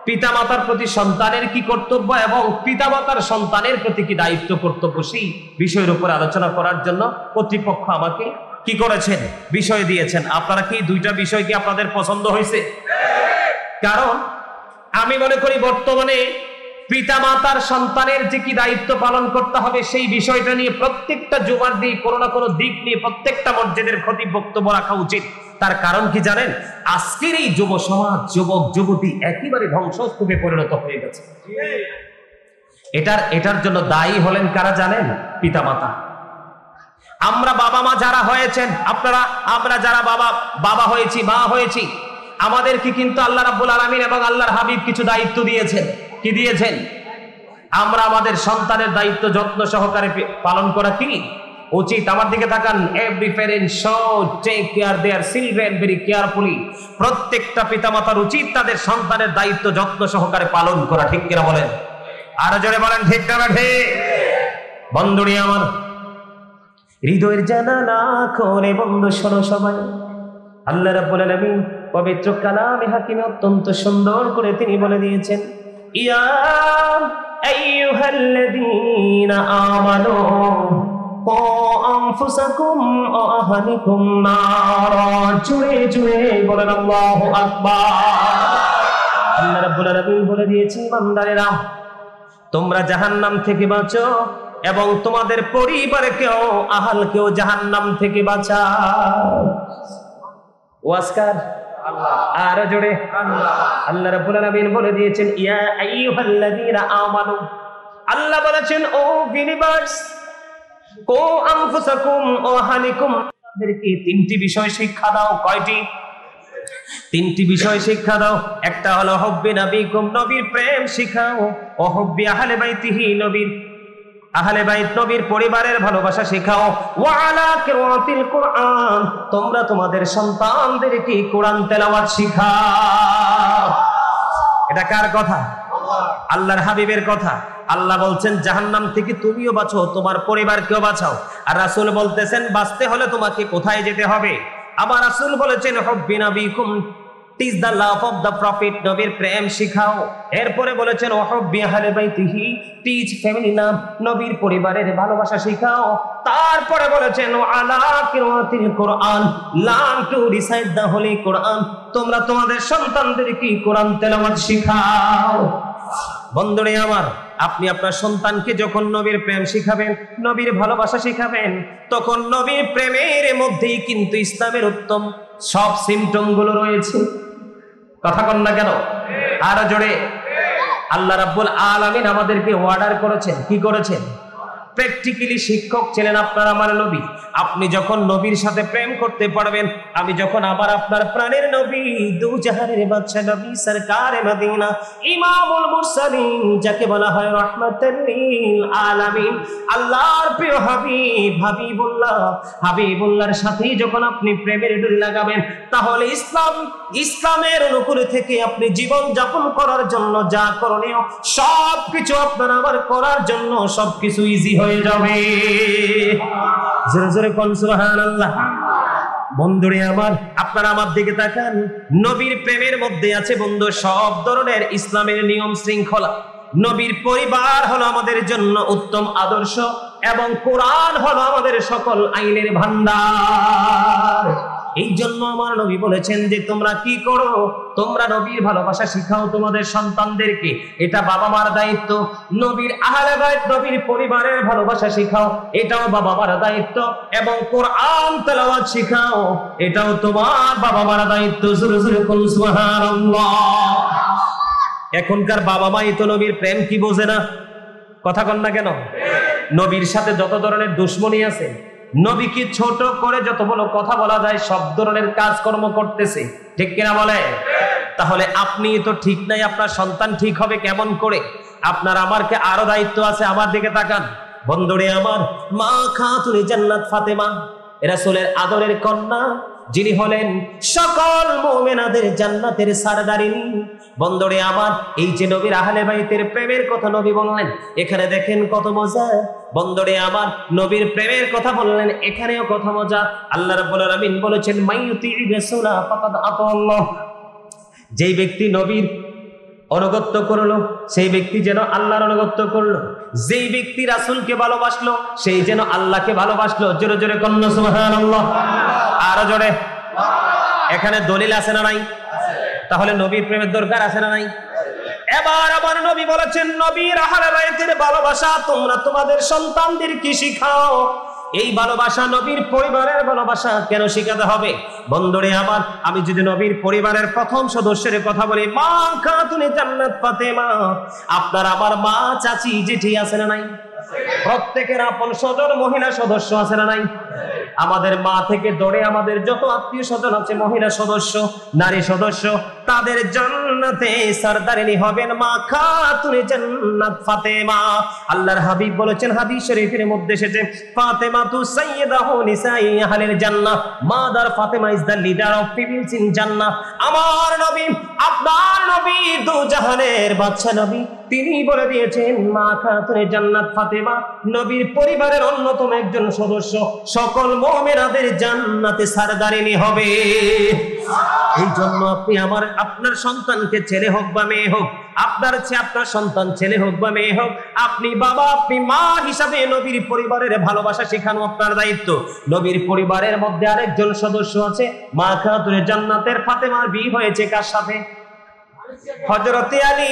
পিতামাতার প্রতি সন্তানের কি কর্তব্য এবং পিতামাতার সন্তানের প্রতি কি দায়িত্ব কর্তব্য, সেই বিষয়ের উপর আলোচনা করার জন্য কর্তৃপক্ষ আমাকে কি করেছেন, বিষয় দিয়েছেন। আপনারা কি দুইটা বিষয় কি আপনাদের পছন্দ হয়েছে? কারণ আমি মনে করি বর্তমানে পিতামাতার সন্তানের যে কি দায়িত্ব পালন করতে হবে সেই বিষয়টা নিয়ে প্রত্যেকটা জুমার দিয়ে কোনো না কোনো দিক নিয়ে প্রত্যেকটা মসজিদের খতিব বক্তব্য রাখা উচিত। তার কারণ কি জানেন? আজকের এই যুব সমাজ, যুবক যুবতী একেবারে ধ্বংসস্তূপে পরিণত হয়ে গেছে। এটার জন্য দায়ী হলেন কারা জানেন? পিতামাতা। আমরা বাবা মা যারা হয়েছেন, আমরা যারা বাবা হয়েছি, মা হয়েছি, আমাদেরকে কিন্তু আল্লাহ রাব্বুল আলামিন এবং আল্লাহর হাবিব কিছু দায়িত্ব দিয়েছেন। কি দিয়েছেন? আমরা আমাদের সন্তানের দায়িত্ব যত্ন সহকারে পালন করা কি উচিত। আমার দিকে তাকান। Every parent should take care their children very carefully। প্রত্যেকটা পিতামাতার উচিত তাদের সন্তানের দায়িত্ব যত্ন সহকারে পালন করা। ঠিক কিনা বলেন? আরো জোরে বলেন ঠিক না ঠিক? বন্ধুরি আমার, হৃদয়ের জানালা করে বন্ধু শোনো সবাই, আল্লাহ রাব্বুল আলামিন পবিত্র কালামে হাকিমে অত্যন্ত সুন্দর করে তিনি বলে দিয়েছেন, ইয়া আইয়ুহাল্লাযীনা আমানু কু আনফুসাকুম ওয়া আহলিকুম নারা। জুড়ে জুড়ে বলেন আল্লাহু আকবার। আল্লাহ রাব্বুল আলামিন বলে দিয়েছেন, বান্দারেরা তোমরা জাহান্নাম থেকে বাঁচো এবং তোমাদের পরিবারকেও, আহলকেও জাহান্নাম থেকে বাঁচাও। ওয়াজকার আর জোরে আল্লাহ রাব্বুল আলামিন বলে দিয়েছেন, ইয়া আইয়ুহাল্লাযীনা আমানু। আল্লাহ বলেছেন, ও বিলিভার্স, কু আনফুসাকুম ওয়া আহলিকুম, তাদেরকে তিনটি বিষয় শিক্ষা দাও। কয়টি? তিনটি বিষয় শিক্ষা দাও। একটা হলো হুব্বি নবীকুম, নবীর প্রেম শিখাও। ও হুব্বি আহলে বাইতিহি, নবীর আহলে বাইত নবীর পরিবারের ভালোবাসা শেখাও। ওয়া আলা কিরাতিল কুরআন, তোমরা তোমাদের সন্তানদেরকে কোরআন তেলাওয়াত শিখাও। এটা কার কথা? আল্লাহর হাবিবের কথা। আল্লাহ বলছেন জাহান্নাম থেকে তুমিও বাঁচো, তোমার পরিবারকেও বাঁচাও। আর রাসূল বলতেছেন বাঁচতে হলে তোমাকে কোথায় যেতে হবে? আবার রাসূল বলেছেন হুব্বি নবীকুম, teach the love of the prophet, নবীর প্রেম শিখাও। এরপরে বলেছেন ওয়াহুব্বি আহলে বাইতিহি, teach family love, নবীর পরিবারের ভালোবাসা শিখাও। তারপরে বলেছেন আলা কিরাতিল কোরআন, learn to recite the holy Quran, তোমরা তোমাদের সন্তানদেরকে কোরআন তেলাওয়াত শিখাও। বন্ধুরে আমার, আপনি আপনার সন্তানকে যখন নবীর প্রেম শিখাবেন, নবীর ভালোবাসা শিখাবেন, তখন নবীর প্রেমের মধ্যেই কিন্তু ইসলামের উত্তম সব সিমটম গুলো রয়েছে। কথা কন না কেন? আরো জোরে। আল্লাহ রাব্বুল আলামিন আমাদেরকে অর্ডার করেছেন, কি করেছেন? প্র্যাকটিক্যালি শিক্ষক ছিলেন আপনার আমার নবী। আপনি যখন নবীর সাথে প্রেম করতে পারবেন, আমি যখন আবার আপনার প্রাণের নবী, দু জাহানের বাদশা নবী, সরকারে মদিনা, ইমামুল মুরসালিন, যাকে বলা হয় রাহমাতুল লিল আলামিন, আল্লাহর প্রিয় হাবিব, হাবিবুল্লাহর সাথে যখন আপনি প্রেমের ডুরি লাগাবেন, তাহলে ইসলামের অনুকূলে থেকে আপনি জীবন যাপন করার জন্য যা করণীয় সবকিছু আপনার আবার করার জন্য সবকিছু ইজি হয়ে যাবে। জোরে জোরে কোন সুবহানাল্লাহ। বন্ধুরে আমার, আপনারা আমার দিকে তাকান। নবীর প্রেমের মধ্যে আছে বন্ধু সব ধরনের ইসলামের নিয়ম শৃঙ্খলা। নবীর পরিবার হলো আমাদের জন্য উত্তম আদর্শ এবং কোরআন হলো আমাদের সকল আইনের ভান্ডার। এই জন্য আমার নবী বলেছেন যে তোমরা কি করো, তোমরা নবীর ভালোবাসা শিখাও তোমাদের সন্তানদেরকে, এটা বাবা মার দায়িত্ব। নবীর আহলে বাইত, নবীর পরিবারের ভালোবাসা শিখাও, এটাও বাবা মার দায়িত্ব। এবং কোরআন তেলাওয়াত শিখাও, এটাও তোমার বাবা মার দায়িত্ব। জোরে জোরে কোন সুবহানাল্লাহ। এখনকার বাবা মাই তো নবীর প্রেম কি বোঝে না। কথা কন না কেন? নবীর সাথে যত ধরনের দুশ্মনী আছে, নবীকে ছোট করে যত বড় কথা বলা যায়, সব ধরনের কাজকর্ম করতেছে। ঠিক কিনা বলে? তাহলে আপনি তো ঠিক নাই, আপনার সন্তান ঠিক হবে কেমন করে? আপনার আমার কে আরো দায়িত্ব আছে। আমার দিকে তাকান বন্ধুরে আমার। মা খাতুনে জান্নাত ফাতেমা, রাসূলের আদরের কন্যা, যিনি হলেন সকল মুমিনাদের জান্নাতের সরদারিনী। বন্ধুরে আমার, এই যে নবীর আহলে বাইতের প্রেমের কথা নবী বললেন, এখানে দেখেন কত মজা। বন্ধুরে আমার, নবীর প্রেমের কথা বললেন, এখানেও কত মজা। আল্লাহ রাব্বুল আলামিন বলেছেন মাইয়ুতি রাসূলা ফাকাদ আতা আল্লাহ, যেই ব্যক্তি নবীর অনুগত্য করলো, সেই ব্যক্তি যেন আল্লাহর অনুগত্য করলো। যেই ব্যক্তি রাসূলকে ভালোবাসলো সেই যেন আল্লাহকে ভালোবাসলো। জোরে জোরে কন্যা সুবহানাল্লাহ, আরো জোরে। এখানে দলিল আছে না নাই? তাহলে নবীর প্রেমের দরকার আছে না নাই? এবার আমার নবী বলেছেন, নবীর আহলে বাইতের ভালোবাসা তোমরা তোমাদের সন্তানদেরকে শিখাও। এই ভালোবাসা নবীর পরিবারের ভালোবাসা কেন শিখাতে হবে? বন্ধুরে আমার, আমি যদি নবীর পরিবারের প্রথম সদস্যের কথা বলি, মা খাতুনে জান্নাত ফাতেমা, আপনার আবার মা, চাচি, জেঠি আছে না নাই? প্রত্যেকের আপন স্বজন মহিলা সদস্য আছে না নাই? আমাদের মা থেকে ধরে আমাদের যত আত্মীয় স্বজন আছে, মহিলা সদস্য, নারী সদস্য, তাদের জান্নাতে সরদারিনী হবেন মা খাতুনে জান্নাত ফাতেমা। আল্লাহর হাবিব বলেছেন, হাদিস শরীফের মধ্যে এসেছে, ফাতেমা তু সাইয়্যিদাহু নিসাই আহলিল জান্নাহ, mother Fatima is the leader of peoples in জান্নাহ। আমার নবী, আপনার নবী, দু জাহানের বাদশা নবী, তিনি বলে দিয়েছেন মা খাতুনে জান্নাত ফাতেমা নবীর পরিবারের অন্যতম একজন সদস্য, সকল মুমিনাদের জান্নাতে সরদারিনী হবে। এই জন্য আপনি আপনার সন্তানকে, ছেলে হোক বা মেয়ে হোক, আপনার সন্তান ছেলে হোক বা মেয়ে হোক, আপনি বাবা, আপনি মা হিসাবে নবীর পরিবারের ভালোবাসা শেখানো আপনার দায়িত্ব। নবীর পরিবারের মধ্যে আরেকজন সদস্য আছে, মা খাতুনে জান্নাতের ফাতেমার বিয়ে হয়েছে কার সাথে? হযরতে আলী।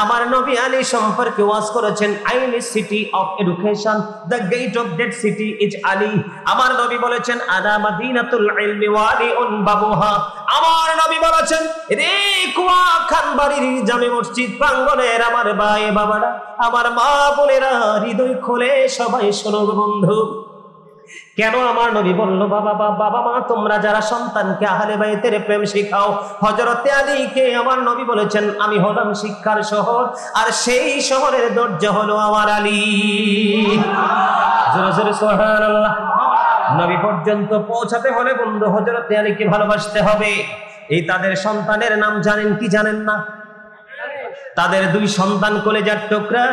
আমার নবী আলী সম্পর্কে ওয়াজ করেছেন, আইনি city of education, the gate of that city is Ali. আমার নবী বলেছেন, আনা মাদিনাতুল ইলমি ওয়া আলিউন বাবুহা। আমার নবী বলেছেন, রে কুয়া খানবাড়ির জামে মসজিদ প্রাঙ্গণের আমার ভাই বাবারা, আমার মা বোনেরা, হৃদয় খুলে সবাই শোনো বন্ধু। কেন আমার নবী বলল, বাবা মা তোমরা যারা সন্তানকে আহলে বাইতের প্রেম শিখাও, হযরতে আলীকে আমার নবী বলেছেন, আমি হলাম শিক্ষার শহর, আর সেই শহরের দরজা হলো আমার আলী। জোরে জোরে সুবহানাল্লাহ। নবী পর্যন্ত পৌঁছাতে হলে বন্ধু হযরতে আলীকে ভালোবাসতে হবে। এই তাদের সন্তানের নাম জানেন কি জানেন না? তাদের দুই সন্তান কলেজার টুকরা,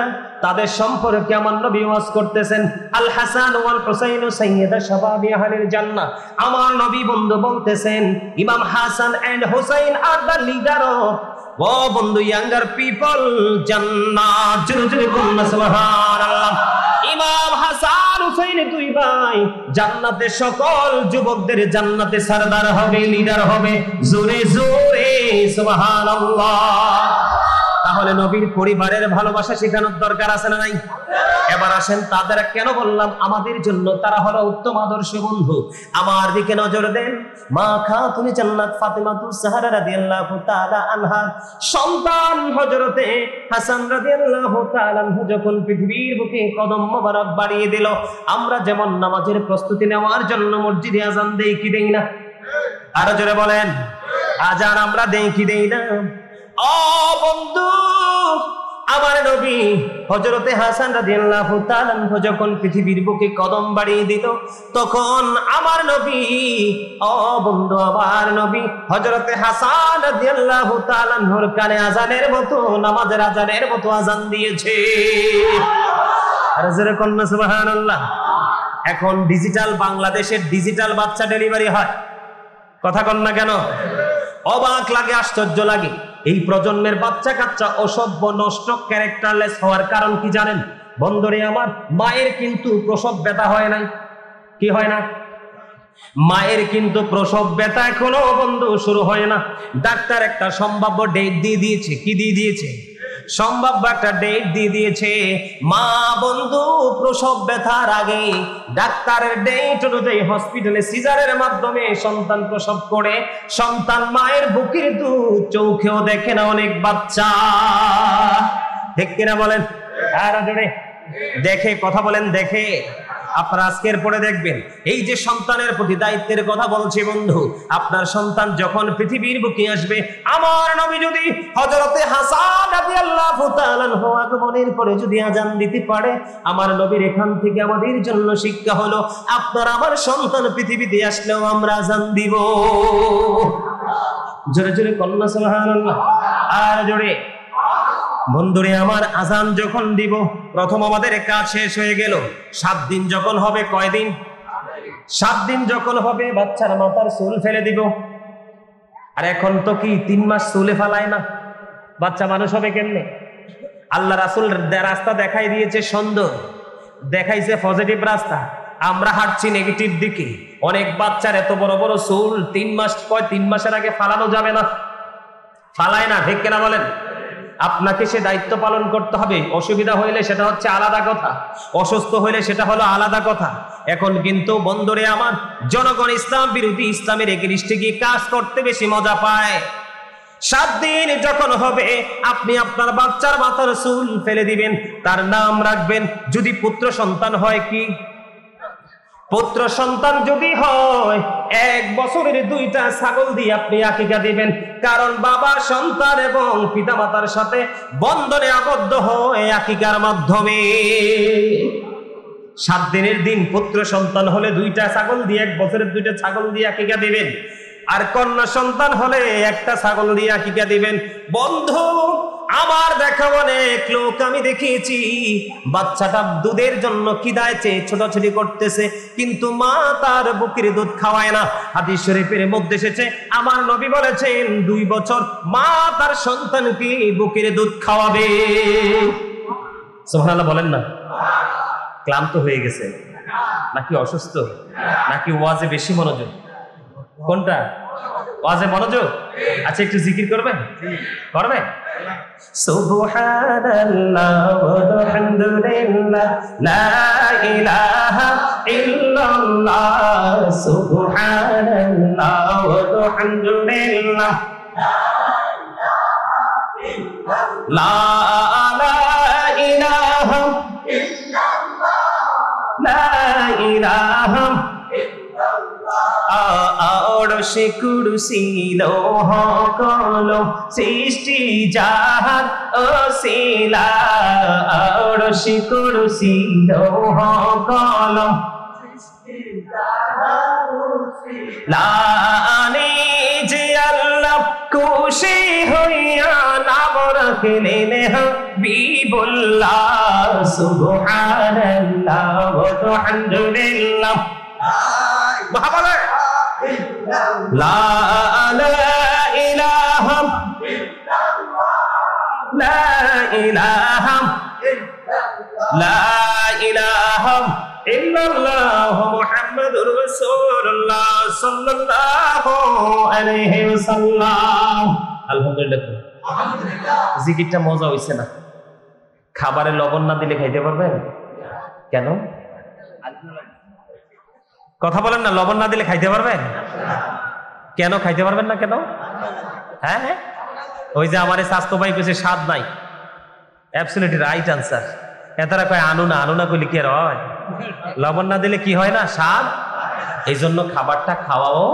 তাদের সম্পর্কে আমার নবী ওয়াজ করতেছেন, আল হাসান ওয়াল হুসাইন সাইয়্যিদা শাবাবি আহলিল জান্নাহ। আমার নবী বন্ধু বলতেছেন, ইমাম Hasan and Husain are the leader of, ও বন্ধু, ইয়াঙ্গার পিপল জান্নাত। জোরে জোরে বলুন সুবহানাল্লাহ। ইমাম হাসান হুসাইন দুই ভাই জান্নাতে, সকল যুবকদের জান্নাতে সরদার হবে, লিডার হবে। জোরে জোরে সুবহানাল্লাহ। তাহলে নবীর পরিবারের ভালোবাসা শেখানোর দরকার আছে না নাই? এবার আসেন, তাদের কেন বললাম আমাদের জন্য তারা হলো উত্তম আদর্শ বন্ধু। আমার দিকে নজর দেন, মা খাতুনে জান্নাত ফাতেমাতুজ জাহরা রাদিয়াল্লাহু তাআলা আনহার সন্তান হযরতে হাসান রাদিয়াল্লাহু তাআলা আনহু যখন পৃথিবীর বুকে কদম মোবারক বাড়িয়ে দিল, আমরা যেমন নামাজের প্রস্তুতি নেওয়ার জন্য মসজিদে আযান দেই কি দেই না? আরো জোরে বলেন, আযান আমরা দেই কি দেই না? ও বন্ধু, আমার নবী হযরতে হাসান রাদিয়াল্লাহু তাআলা আনহু যখন পৃথিবীর বুকে কদম বাড়িয়ে দিল, তখন আমার নবী, ও বন্ধু, আমার নবী হযরতে হাসান রাদিয়াল্লাহু তাআলা আনহুর কানে আযানের মতো, নামাজের আযানের মতো আযান দিয়েছে। আর জোরে কন্যা সুবহানাল্লাহ। এখন ডিজিটাল বাংলাদেশের ডিজিটাল বাচ্চা ডেলিভারি হয়, কথা কন না কেন? অবাক লাগে, আশ্চর্য লাগে। এই প্রজন্মের বাচ্চা কাচ্চা অসভ্য, নষ্ট, ক্যারেক্টারলেস হওয়ার কারণ কি জানেন বন্ধুরে আমার? মায়ের কিন্তু প্রসব ব্যথা হয় নাই। কি হয় না? মায়ের কিন্তু প্রসব ব্যথা এখনো বন্ধু শুরু হয় না। ডাক্তার একটা সম্ভাব্য ডেট দিয়ে দিয়েছে। কি দিয়ে দিয়েছে? সম্ভাব্য একটা ডেট দিয়ে দিয়েছে। মা বন্ধু প্রসব ব্যথার আগে ডাক্তারের ডেট অনুযায়ী হসপিটালে সিজারের মাধ্যমে সন্তান প্রসব করে, সন্তান মায়ের বুকের দুধ চোখেও দেখে না অনেক বাচ্চা। ঠিক কিনা বলেন? আর জোরে দেখে, কথা বলেন, দেখে। আপনারা আজকের পরে দেখবেন, এই যে সন্তানের প্রতি দায়িত্বের কথা বলছি বন্ধু, আপনার সন্তান যখন পৃথিবীর বুকে আসবে, আমার নবী যদি হযরতে হাসান রাদিয়াল্লাহু তাআলা আনহু আগমনের পরে যদি আযান দিতে পারে, আমার নবীর এখান থেকে আমাদের জন্য শিক্ষা হলো, আপনার আমার সন্তান পৃথিবীতে আসলেও আমরা আযান দিব। জোরে জোরে কন্যা সুবহানাল্লাহ। আর জোরে বন্ধুরে আমার, আযান যখন দিব, প্রথম আমাদের কাজ শেষ হয়ে গেল। 7 দিন যখন হবে, কয়দিন? 7 দিন যখন হবে বাচ্চার মাথার চুল ফেলে দিব। আর এখন তো কি 3 মাস চুলে ফেলায় না, বাচ্চা মানুষ হবে কেমনে? আল্লাহ রাসূল রাস্তা দেখাই দিয়েছে সুন্দর, দেখাইছে পজিটিভ রাস্তা, আমরা হাঁটছি নেগেটিভ দিকে। অনেক বাচ্চার এত বড় বড় চুল 3 মাস, 3 মাসের আগে ফালানো যাবে না, ফালায় না, ঠিক কিনা বলেন? আপনাকে সে দায়িত্ব পালন করতে হবে। অসুবিধা হইলে সেটা হচ্ছে আলাদা কথা, অসুস্থ হইলে সেটা হলো আলাদা কথা। এখন কিন্তু বন্ধুরে আমার, জনগণ ইসলাম বিরোধী ইসলামের এগেইনস্টে গিয়ে কাজ করতে বেশি মজা পায়। 7 দিন যখন হবে আপনি আপনার বাচ্চার মাথার চুল ফেলে দিবেন, তার নাম রাখবেন, যদি পুত্র সন্তান হয় কি, পুত্র সন্তান যদি হয় 1 বছরের 2টা ছাগল দিয়ে আপনি আকিকা দিবেন। কারণ বাবা সন্তান এবং পিতামাতার সাথে বন্ধনে আবদ্ধ হয় আকিকার মাধ্যমে। 7 দিনের দিন পুত্র সন্তান হলে 2টা ছাগল দিয়ে, 1 বছরের 2টা ছাগল দিয়ে আকিকা দিবেন। আর কন্যা সন্তান হলে 1টা ছাগল দিয়ে আকিকা দিবেন। বন্ধু আমার দেখা অনেক লোক আমি দেখেছি, বাচ্চাটা দুধের জন্য খিদায় চেয়ে ছোটাছুটি করতেছে, কিন্তু মা তার বুকের দুধ খাওয়ায় না। হাদিস শরীফের মধ্যে এসেছে, আমার নবী বলেছেন 2 বছর মা তার সন্তানকে বুকের দুধ খাওয়াবে। সুবহানাল্লাহ বলেন না? ক্লান্ত হয়ে গেছে নাকি অসুস্থ, নাকি ওয়াজে বেশি মনোযোগ? কোনটা? ওয়াজে মনোযোগ। আচ্ছা একটু জিকির করবেন? করবে? সুবহানাল্লাহ ওয়ালহামদুলিল্লাহ লা ইলাহা ইল্লাল্লাহ, সুবহানাল্লাহ ওয়ালহামদুলিল্লাহ লা ইলাহা ইল্লাল্লাহ, লা ইলাহা আরশে কুরসি লৌহ কলম সৃষ্টি জাহান ওসিলা, আরশে কুরসি লৌহ কলম সৃষ্টি জাহান ওসিলা, লানি যে আল্লাহ খুশি হইয়া নাম রাখলেন হাবিবুল্লাহ, সুবহানাল্লাহ ওয়ালহামদুলিল্লাহ লা ইলাহা লা ইলাহা লা ইলাহা ইল্লাল্লাহ মুহাম্মাদুর রাসূলুল্লাহ সাল্লাল্লাহু আলাইহি ওয়াসাল্লাম। আলহামদুলিল্লাহ, জিকিরটা মজা হইছে না? খাবারে লবণ না দিলে খাইতে পারবেন? কেন কথা বলেন না? লবণ না দিলে খাইতে পারবেন? কেন খাইতে পারবেন না? কেন? হ্যাঁ, ওই যে আমার স্বাস্থ্য ভাই কইছে স্বাদ নাই। Absolutely right answer. এতারা কয় আনু না, আনু না কইলে কি আর হয়? লবণ না দিলে কি হয় না? স্বাদ। এই জন্য খাবারটা খাওয়াও,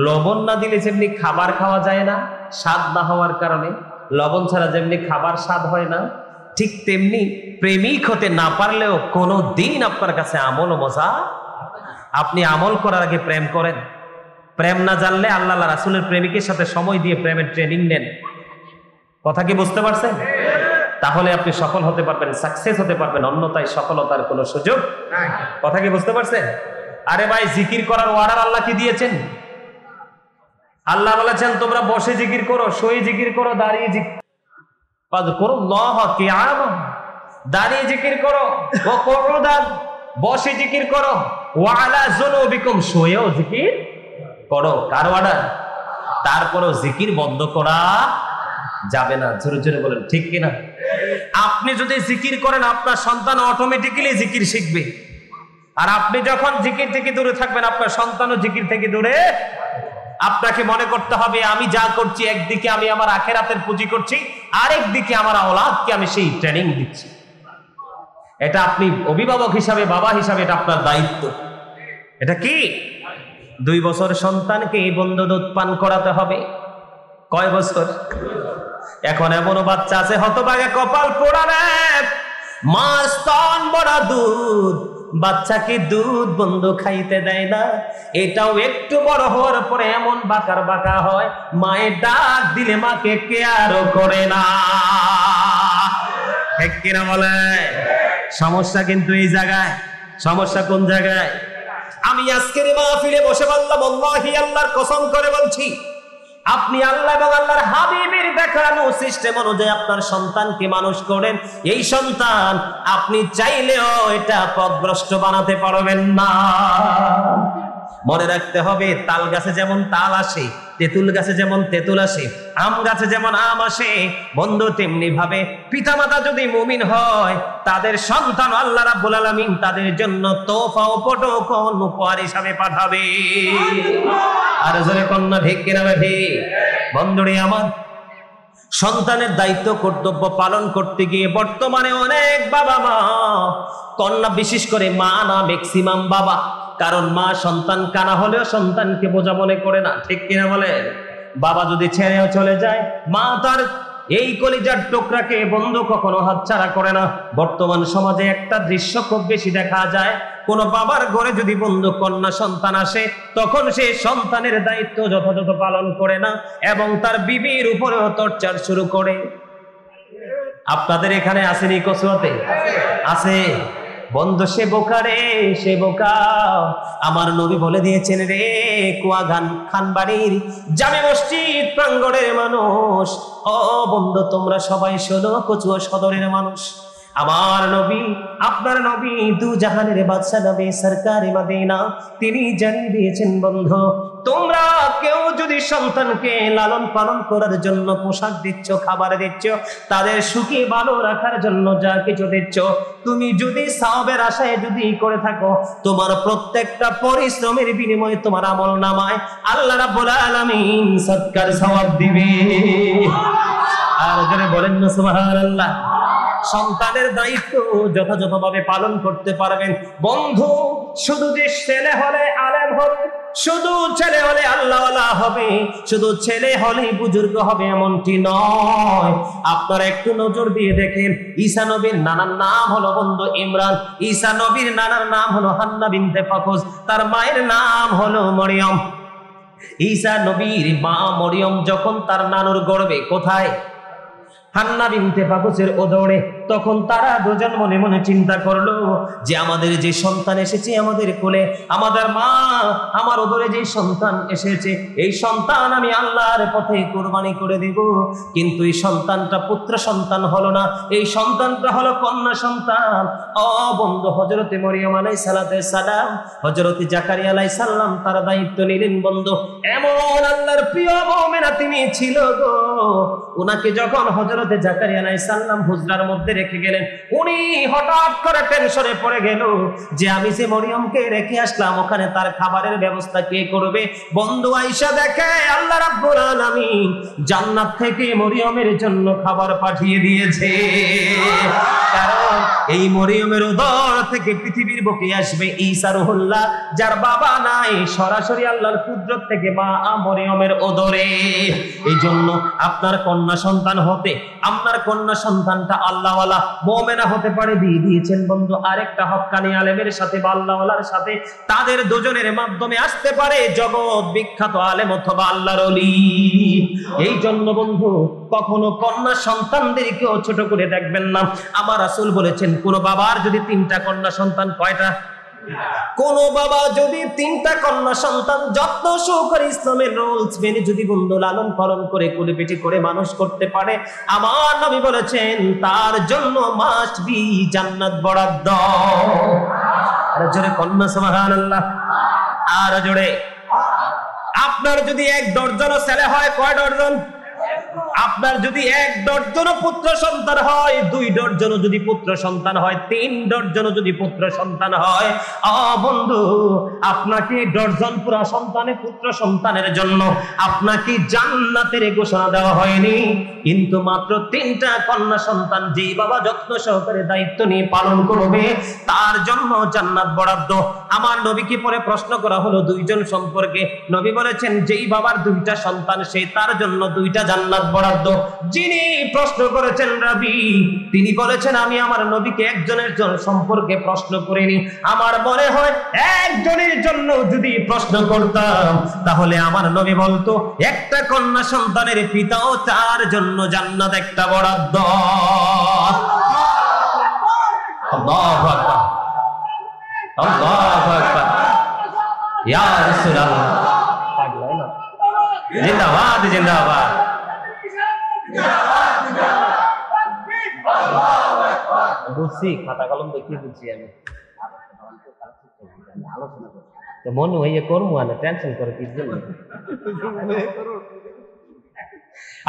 লবণ না দিলে যেমনি খাবার খাওয়া যায় না স্বাদ না হওয়ার কারণে, লবণ ছাড়া যেমনি খাবার স্বাদ হয় না, ঠিক তেমনি প্রেমিক হতে না পারলেও কোনো দিন আপনার কাছে আমল ও মজা। আপনি আমল করার আগে প্রেম করেন। প্রেম না জানলে আল্লাহ রাসূলের প্রেমিকের সাথে সময় দিয়ে প্রেমের ট্রেনিং নেন। কথা কি বুঝতে পারছেন? তাহলে আপনি সফল হতে পারবেন, সাকসেস হতে পারবেন, অন্যথায় সফলতার কোনো সুযোগ নাই। কথা কি বুঝতে পারছেন? আরে ভাই, জিকির করার অর্ডার আল্লাহ কি দিয়েছেন? আল্লাহ বলেছেন তোমরা বসে জিকির করো, শুয়ে জিকির করো, দাঁড়িয়ে জিকির করো, দাঁড়িয়ে জিকির করো, বসে জিকির করো, ওয়ালা যুনুবিকুম, শুয়েও জিকির করো। কার অর্ডার? তারপরেও জিকির বন্ধ করা যাবে না। জোরে জোরে বলেন ঠিক কিনা? আপনি যদি জিকির করেন আপনার সন্তান অটোমেটিক্যালি জিকির শিখবে, আর আপনি যখন জিকির থেকে দূরে থাকবেন আপনার সন্তানও জিকির থেকে দূরে। আপনাকে মনে করতে হবে আমি যা করছি একদিকে আমি আমার আখিরাতের পুঁজি করছি, আরেকদিকে আমার আওলাদকে আমি সেই ট্রেনিং দিচ্ছি। এটা আপনি অভিভাবক হিসাবে, বাবা হিসাবে এটা আপনার দায়িত্ব। এটা কি? 2 বছর সন্তানকে এই বন্ধ দুধ পান করাতে হবে। কয় বছর? এখন এমনও বাচ্চা আছে হতভাগা কপাল পোড়াবে, মা স্তন ভরা দুধ, বাচ্চাকে দুধ বন্ধ খাইতে দেয় না। এটাও একটু বড় হওয়ার পরে এমন বাঁকার বাঁকা হয়, মায়ের ডাক দিলে মাকে কেয়ারও করে না। ঠিক কিনা বলে? সমস্যা কিন্তু এই জায়গায়। সমস্যা কোন জায়গায়? আমি আজকের মাহফিলে বসে বললাম, আল্লাহি, আল্লাহর কসম করে বলছি, আপনি আল্লাহ এবং আল্লাহর হাবিবের দেখানো সিস্টেম অনুযায়ী আপনার সন্তানকে মানুষ করেন। এই সন্তান আপনি চাইলেও এটা পথভ্রষ্ট বানাতে পারবেন না। মনে রাখতে হবে, তাল গাছে যেমন তাল আসে, তেঁতুল গাছে যেমন তেঁতুল আসে, আম গাছে যেমন আম আসে, বন্ধু তেমনি ভাবে পিতামাতা যদি মুমিন হয় তাদের সন্তান আল্লাহ রাব্বুল আলামিন তাদের জন্য তোহফা উপহার হিসাবে পাঠাবে। আর জোরে কন্যা ঠিক কিনা ঠিক? বন্ধুরে আমার, সন্তানের দায়িত্ব কর্তব্য পালন করতে গিয়ে বর্তমানে অনেক বাবা মা, কন্যা বিশেষ করে মা না, ম্যাক্সিমাম বাবা, কারণ মা সন্তান কানা হলেও সন্তানকে বোঝা মনে করে না, ঠিক কিনা বলে? বাবা যদি ছেড়েও চলে যায়, মা তার এই কলিজার টুকরাকে বন্ধু কখনো হাতছাড়া করে না। বর্তমান সমাজে একটা দৃশ্য খুব বেশি দেখা যায়, কোন বাবার ঘরে যদি বন্ধু কন্যা সন্তান আসে, তখন সে সন্তানের দায়িত্ব যথাযথ পালন করে না এবং তার বিবির উপরেও টর্চার শুরু করে। আপনাদের এখানে আসেনি কসুয়াতে? আছে বন্ধু, সে বোকা রে, সে বোকা। আমার নবী বলে দিয়েছেন রে কুয়াগান খানবাড়ির জামে মসজিদ প্রাঙ্গণের মানুষ, ও বন্ধু তোমরা সবাই শোনো, কচুয়া সদরের মানুষ, আমার নবী, আপনার নবী, দু জাহানের বাদশা নবী সরকারে মদিনা, তিনি জানিয়ে দিয়েছেন বন্ধু, তোমরা কেউ যদি সন্তানকে লালন পালন করার জন্য পোশাক দিচ্ছ, খাবার দিচ্ছ, তাদের সুখী ভালো রাখার জন্য যা কিছু দিচ্ছ, তুমি যদি সওয়াবের আশায় যদি করে থাকো, তোমার প্রত্যেকটা পরিশ্রমের বিনিময়ে তোমার আমলনামায় আল্লাহ রাব্বুল আলামিন সদকার সওয়াব দিবে। আর যারা বলেন না সুবহানাল্লাহ। সন্তানের দায়িত্ব যথাযথভাবে পালন করতে পারবেন বন্ধু। শুধু যে ছেলে হলে আলেম হবে, শুধু ছেলে হলে আল্লাহওয়ালা হবে, শুধু ছেলে হলে বুজুর্গ হবে এমনটি নয়। আপনারা একটু নজর দিয়ে দেখেন, ঈসা নবীর নানার নাম হলো বন্ধু ইমরান, ঈসা নবীর নানার নাম হলো হান্না বিনতে ফাকুস, তার মায়ের নাম হলো মরিয়ম। ঈসা নবীর মা মরিয়ম যখন তার নানুর গর্ভে, কোথায়? হান্না বিনতে ফাকুসের ওদরে, তখন তারা দুজন মনে মনে চিন্তা করলো যে আমাদের যে সন্তান এসেছে আমাদের কোলে, আমাদের মা আমার ওদরে যে সন্তান এসেছে, এই সন্তান আমি আল্লাহর পথে কুরবানি করে দেব। কিন্তু এই সন্তানটা পুত্র সন্তান হলো না, এই সন্তানটা হলো কন্যা সন্তান। ও বন্ধু, হযরতে মরিয়ম আলাইহিস সালাম, হযরতে জাকারিয়া আলাইহিস সালাম তার দায়িত্ব নিলেন বন্ধু। এমন আল্লাহর প্রিয় মুমিনা তিনি ছিল গো, উনাকে যখন হযরতে জাকারিয়া আলাইহিস সালাম হুজরার মধ্যে রেখে গেলেন, উনি হঠাৎ করে টেনশনে পড়ে গেল যে আমি যে মরিয়মকে রেখে আসলাম, ওখানে তার খাবারের ব্যবস্থা কে করবে? বন্ধু আয়েশা দেখে আল্লাহ রাব্বুল আলামিন জান্নাত থেকে মরিয়মের জন্য খাবার পাঠিয়ে দিয়েছে। কারণ এই মরিয়মের উদর থেকে পৃথিবীর বুকে আসবে ঈসা রুহুল্লাহ, যার বাবা নাই, সরাসরি আল্লাহর কুদরত থেকে মা মরিয়মের উদরে। এই জন্য আপনার কন্যা সন্তান হতে, আপনার কন্যা সন্তানটা আল্লাহওয়ালা মুমিনা হতে পারে, দিয়ে দিয়েছেন বন্ধু আরেকটা হক্কানি আলেমের সাথে বা আল্লাহওয়ালার সাথে, তাদের দুজনের মাধ্যমে আসতে পারে জগৎ বিখ্যাত আলেম অথবা আল্লাহর ওলি। এই জন্য বন্ধু কখনো কন্যা সন্তানদেরকেও ছোট করে দেখবেন না। আমার রাসূল বলেছেন, কোন বাবার যদি 3টা কন্যা সন্তান, কয়টা? কোন বাবা যদি 3টা কন্যা সন্তান যত্ন সহকারে ইসলামের রুলস মেনে যদি বন্ধু লালন পালন করে কোলে পিঠে করে মানুষ করতে পারে, আমার নবী বলেছেন তার জন্য মাস্ট বি জান্নাত বরাদ্দ। আর জোরে কন্যা সুবহানাল্লাহ। আর জোরে, আপনার যদি 1 ডজন ছেলে হয়, কয় ডজন? আপনার যদি 1 ডজন পুত্র সন্তান হয়, 2 ডজন যদি পুত্র সন্তান হয়, 3 ডজন যদি পুত্র সন্তান হয়, বন্ধু আপনাকে ডজন পুরা সন্তানে পুত্র সন্তানের জন্য আপনাকে জান্নাতের ঘোষণা দেওয়া হয়নি, কিন্তু মাত্র 3টা কন্যা সন্তান যেই বাবা যত্ন সহকারে দায়িত্ব নিয়ে পালন করবে তার জন্য জান্নাত বরাদ্দ। আমার নবীকে পরে প্রশ্ন করা হলো 2 জন সম্পর্কে, নবী বলেছেন যেই বাবার 2টা সন্তান সে তার জন্য 2টা জান্নাত বরাদ্দ। যিনি প্রশ্ন করেছেন রাবী, তিনি বলেছেন আমি আমার নবীকে একজনের সম্পর্কে প্রশ্ন করিনি, আমার মনে হয় একজনের জন্য যদি প্রশ্ন করতাম তাহলে আমার নবী বলতো একটা কন্যা সন্তানের পিতাও তার জন্য জান্নাত একটা বরাদ্দ। আল্লাহু আকবার, আল্লাহু আকবার, ইয়া রাসূলুল্লাহ, জিন্দাবাদ। জিন্দাবাদ। বুঝছি, খাতা কলম দেখিয়ে বুঝছি আমি। মনে হইয়ে করবো না, টেনশন করে কি জন্য?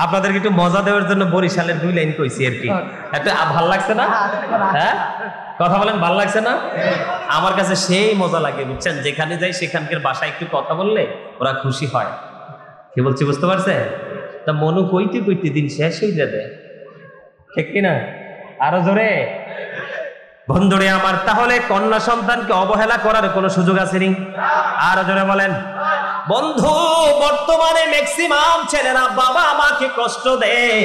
আপনাদেরকে একটু মজা দেওয়ার জন্য বরিশালের 2 লাইন কইছি আর কি। একটু ভাল লাগছে না? হ্যাঁ, কথা বলেন, ভাল লাগছে না? আমার কাছে সেই মজা লাগে, বুঝছেন? যেখানে যাই সেখানকার ভাষায় একটু কথা বললে ওরা খুশি হয়। কি বলছি বুঝতে পারছে? তা মনু কইতে কইতে দিন শেষ হয়ে যাবে, ঠিক কিনা? আরো জোরে বন্ধুরে আমার। তাহলে কন্যা সন্তানকে অবহেলা করার কোনো সুযোগ আছে নি? আরো জোরে বলেন। বন্ধু, বর্তমানে ম্যাক্সিমাম ছেলেরা বাবা মাকে কষ্ট দেয়।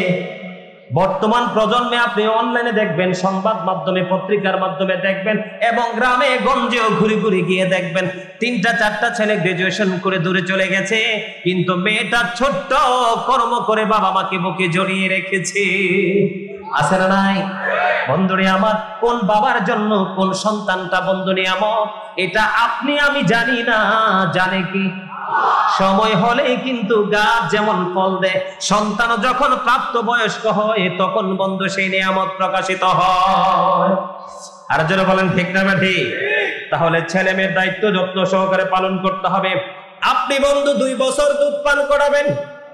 বর্তমান প্রজন্মে আপনি অনলাইনে দেখবেন, সংবাদ মাধ্যমে, পত্রিকার মাধ্যমে দেখবেন, এবং গ্রামে গঞ্জেও ঘুরে ঘুরে গিয়ে দেখবেন 3টা 4টা ছেলে গ্রাজুয়েশন করে দূরে চলে গেছে, কিন্তু মেয়েটা ছোট্ট কর্ম করে বাবা মাকে বুকে জড়িয়ে রেখেছে। আছে না নাই? বন্ধুরে আমার, কোন বাবার জন্য কোন সন্তানটা বন্ধু নিয়ামত, এটা আপনি আমি জানি না, জানে কি? সময় হলে কিন্তু গাছ যেমন ফল দেয়, সন্তান যখন প্রাপ্ত বয়স্ক হয় তখন বন্ধু সেই নিয়ামত প্রকাশিত হয়। আর যারা বলেন ঠিক না ঠিক? তাহলে ছেলে মেয়ের দায়িত্ব যত্ন সহকারে পালন করতে হবে। আপনি বন্ধু 2 বছর দুধ পান করাবেন,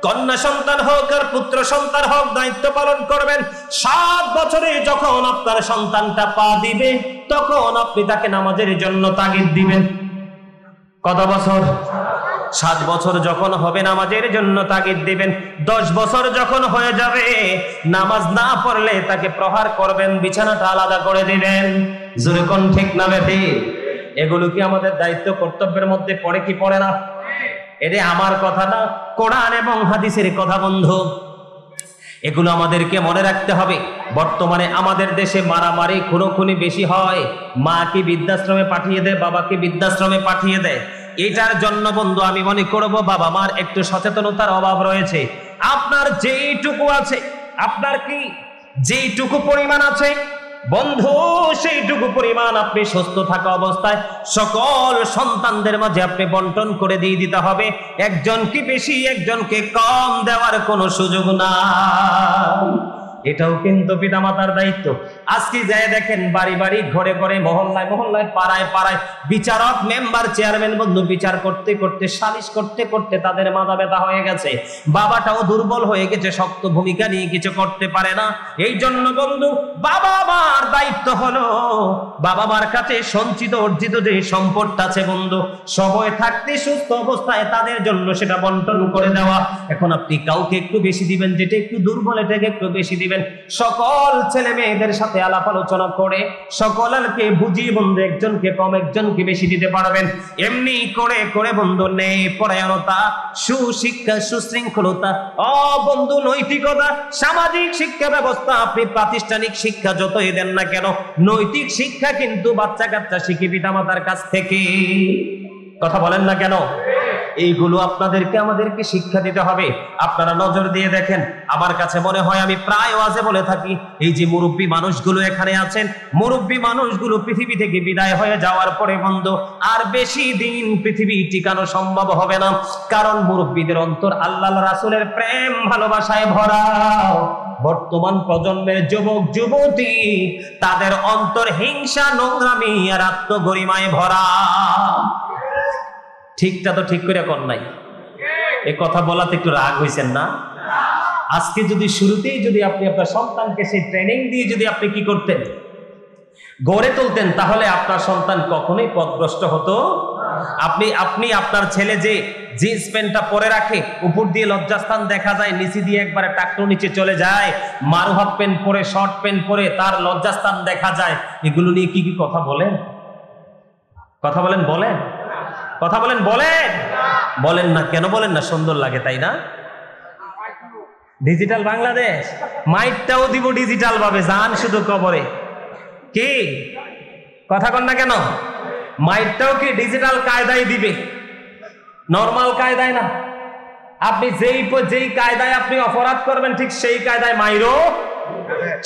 কন্যা সন্তান হোক আর পুত্র সন্তান হোক, দায়িত্ব পালন করবেন। 7 বছরে যখন আপনার সন্তানটা পা দিবে তখন আপনি তাকে নামাজের জন্য তাগিদ দিবেন। কত বছর? 7 বছর যখন হবে নামাজের জন্য তাগিদ দিবেন। 10 বছর যখন হয়ে যাবে, নামাজ না পড়লে তাকে প্রহার করবেন, বিছানাটা আলাদা করে দিবেন। জোরে কোন ঠিক না বেঠিক? এগুলো কি আমাদের দায়িত্ব কর্তব্যের মধ্যে পড়ে কি পড়ে না? এটা আমার কথা না, কোরআন এবং হাদিসের কথা বন্ধু। এগুলো আমাদেরকে মনে রাখতে হবে। বর্তমানে আমাদের দেশে মারামারি খুনোখুনি বেশি হয়, মাকে বৃদ্ধাশ্রমে পাঠিয়ে দেয়, বাবাকে বৃদ্ধাশ্রমে পাঠিয়ে দেয়। এটার জন্য বন্ধু আমি মনে করব বাবা মার একটু সচেতনতার অভাব রয়েছে। আপনার যেইটুকু আছে, আপনার কি যেইটুকু পরিমাণ আছে বন্ধু, সেইটুকু পরিমাণ আপনি সুস্থ থাকা অবস্থায় সকল সন্তানদের মাঝে আপনি বন্টন করে দিয়ে দিতে হবে। একজনকে বেশি একজনকে কম দেওয়ার কোনো সুযোগ না। এটাও কিন্তু পিতামাতার দায়িত্ব। আজকে যায় দেখেন বাড়ি বাড়ি, ঘরে ঘরে, মহল্লায় মহল্লায়, পাড়ায় পাড়ায় বিচারক, মেম্বার, চেয়ারম্যান বন্ধু বিচার করতে করতে, সালিশ করতে করতে তাদের মাথা ব্যথা হয়ে গেছে। বাবাটাও দুর্বল হয়ে গেছে, শক্ত ভূমিকা নিয়ে কিছু করতে পারে না। এই জন্য বন্ধু বাবা মার দায়িত্ব হলো বাবা মার কাছে সঞ্চিত অর্জিত যে সম্পদটা আছে বন্ধু, সময় থাকতে সুস্থ অবস্থায় তাদের জন্য সেটা বন্টন করে দেওয়া। এখন আপনি কাউকে একটু বেশি দিবেন, যেটা একটু দুর্বল এটাকে একটু বেশি দিবেন। সকল ছেলে মেয়েদের সাথে আলাপ আলোচনা করে সকলকে বুঝিয়ে বন্ধু একজনকে কম একজনকে বেশি দিতে পারবেন। এমনি করে করে বন্ধু নেই পরায়ণতা, সুশিক্ষা, সুশৃঙ্খলতা, বন্ধু নৈতিকতা, সামাজিক শিক্ষা ব্যবস্থা, আপনি প্রাতিষ্ঠানিক শিক্ষা যতই দেন না কেন, নৈতিক শিক্ষা কিন্তু বাচ্চা কাচ্চা শিখে পিতামাতার কাছ থেকে। কথা বলেন না কেন? এইগুলো আপনাদেরকে আমাদেরকে শিক্ষা দিতে হবে। আপনারা নজর দিয়ে দেখেন, আমার কাছে মনে হয় আমি প্রায় ওয়াজে বলে থাকি, এই যে মুরব্বী মানুষগুলো এখানে আছেন, মুরব্বী মানুষগুলো পৃথিবী থেকে বিদায় হয়ে যাওয়ার পরে বন্ধু আর বেশি দিন পৃথিবী টিকানো সম্ভব হবে না। কারণ মুরব্বীদের অন্তর আল্লাহ রাসূলের প্রেম ভালোবাসায় ভরা। বর্তমান প্রজন্মের যুবক যুবতী, তাদের অন্তর হিংসা, নোংরামি আর আত্মগরিমায় ভরা। ঠিকটা তো ঠিক করে কর নাই। এই কথা বলাতে একটু রাগ হয়েছেন না? আজকে যদি শুরুতেই যদি আপনি আপনার সন্তানকে সেই ট্রেনিং দিয়ে যদি আপনি কি করতেন, গড়ে তুলতেন, তাহলে আপনার সন্তান কখনোই পথভ্রষ্ট হতো। আপনি আপনার ছেলে যে জিন্স প্যান্টটা পরে রাখে, উপর দিয়ে লজ্জাস্থান দেখা যায়, নিচে দিয়ে একবারে টাকটু নিচে চলে যায়, মারু হাফ প্যান্ট পরে, শর্ট প্যান্ট পরে, তার লজ্জাস্থান দেখা যায়, এগুলো নিয়ে কি কি কথা বলেন? কথা বলেন, বলেন, কথা বলেন, বলেন, বলেন না কেন? বলেন না, সুন্দর লাগে তাই না? ডিজিটাল বাংলাদেশ, মাইকটাও দিব ডিজিটাল ভাবে, জান শুধু কবরে। কি কথা কন না কেন? মাইকটাও কি ডিজিটাল কায়দায় দিবে, নরমাল কায়দায় না। আপনি যেই কায়দায় আপনি অপরাধ করবেন ঠিক সেই কায়দায় মাইরও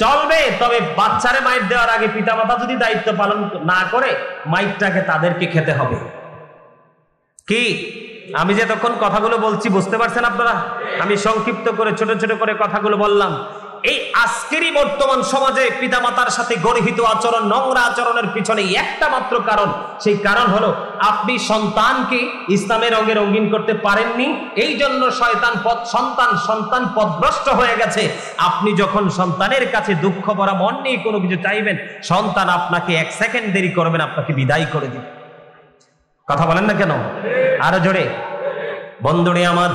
চলবে। তবে বাচ্চারে মাইর দেওয়ার আগে পিতামাতা যদি দায়িত্ব পালন না করে, মাইকটাকে তাদেরকে খেতে হবে। কি আমি যে তখন কথাগুলো বলছি বুঝতে পারছেন আপনারা? আমি সংক্ষিপ্ত করে ছোট ছোট করে কথাগুলো বললাম। এই আজকেরই বর্তমান সমাজে পিতামাতার সাথে গর্হিত আচরণ, নোংরা আচরণের পিছনে একটা মাত্র কারণ, সেই কারণ হলো আপনি সন্তানকে ইসলামের রঙে রঙিন করতে পারেননি। এই জন্য সন্তান পথভ্রষ্ট হয়ে গেছে। আপনি যখন সন্তানের কাছে দুঃখ ভরা মন নিয়ে কোনো কিছু চাইবেন, সন্তান আপনাকে 1 সেকেন্ড দেরি করবেন, আপনাকে বিদায় করে দিবে। কথা বলেন না কেন? আরো জোরে। বন্ধুরে আমার,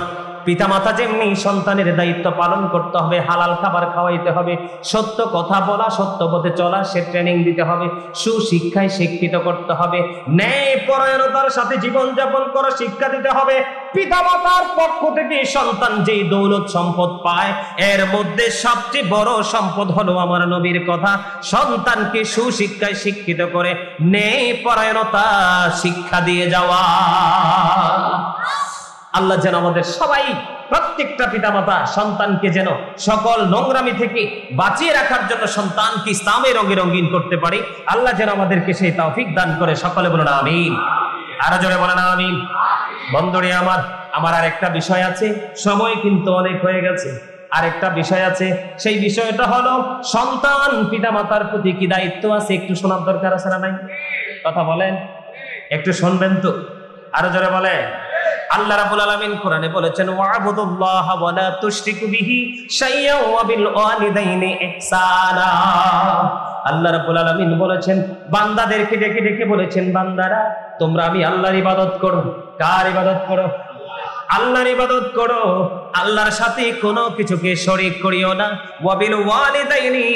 পিতামাতা যেমনি সন্তানের দায়িত্ব পালন করতে হবে, হালাল খাবার খাওয়াইতে হবে, সত্য কথা বলা, সত্য পথে চলা সে ট্রেনিং দিতে হবে, সুশিক্ষায় শিক্ষিত করতে হবে, ন্যায় পরায়ণতার সাথে জীবনযাপন করা শিক্ষা দিতে হবে। পিতামাতার পক্ষ থেকে সন্তান যেই দৌলত সম্পদ পায়, এর মধ্যে সবচেয়ে বড় সম্পদ হলো আমার নবীর কথা, সন্তানকে সুশিক্ষায় শিক্ষিত করে ন্যায় পরায়ণতা শিক্ষা দিয়ে যাওয়া। আল্লাহ যেন আমাদের সবাই, প্রত্যেকটা পিতামাতা সন্তানকে যেন সকল নোংরামি থেকে বাঁচিয়ে রাখার জন্য সন্তানকে ইসলামের রঙে রঙিন করতে পারি। আল্লাহ যেন আমাদেরকে সেই তৌফিক দান করে। সকলে বলুন আমিন। আরো জোরে বলেন আমিন। বন্ধুরে আমার আর একটা বিষয় আছে, সময় কিন্তু অনেক হয়ে গেছে। আরেকটা বিষয় আছে, সেই বিষয়টা হলো সন্তান পিতামাতার প্রতি কি দায়িত্ব আছে, একটু শোনার দরকার আছে না নাই? কথা বলেন, একটু শুনবেন তো? আরো জোরে বলেন। আল্লাহ রাব্বুল আলামিন কোরআনে বলেছেন, ওয়া'বুদুল্লাহা ওয়া লা তুশরিকু বিহি শাইয়্যান ওয়া বিল ওয়ালিদাইনি ইহসানা। আল্লাহ রাব্বুল আলামিন বলেছেন, বান্দাদেরকে ডেকে ডেকে বলেছেন, বান্দারা তোমরা আমি আল্লাহর ইবাদত করো। কার ইবাদত করো? আল্লাহর ইবাদত করো, আল্লাহর সাথে কোনো কিছুকে শরীক করিও না। ওয়া বিল ওয়ালিদাইনি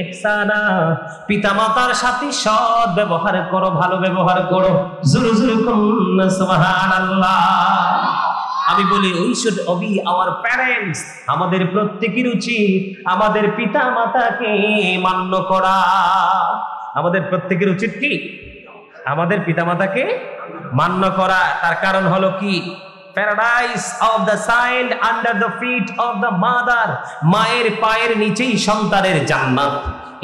ইহসানা, পিতামাতার সাথে সৎ ব্যবহার করো, ভালো ব্যবহার করো। জোরে জোরে কোন সুবহানাল্লাহ। আমি বলি, we should Obi our parents. আমাদের প্রত্যেকের উচিত আমাদের পিতামাতাকে মান্য করা। আমাদের প্রত্যেকের উচিত কি? আমাদের পিতামাতাকে মান্য করা। তার কারণ হলো কি? Paradise of the child under the feet of the mother, মায়ের পায়ের নিচেই সন্তানের জান্নাত।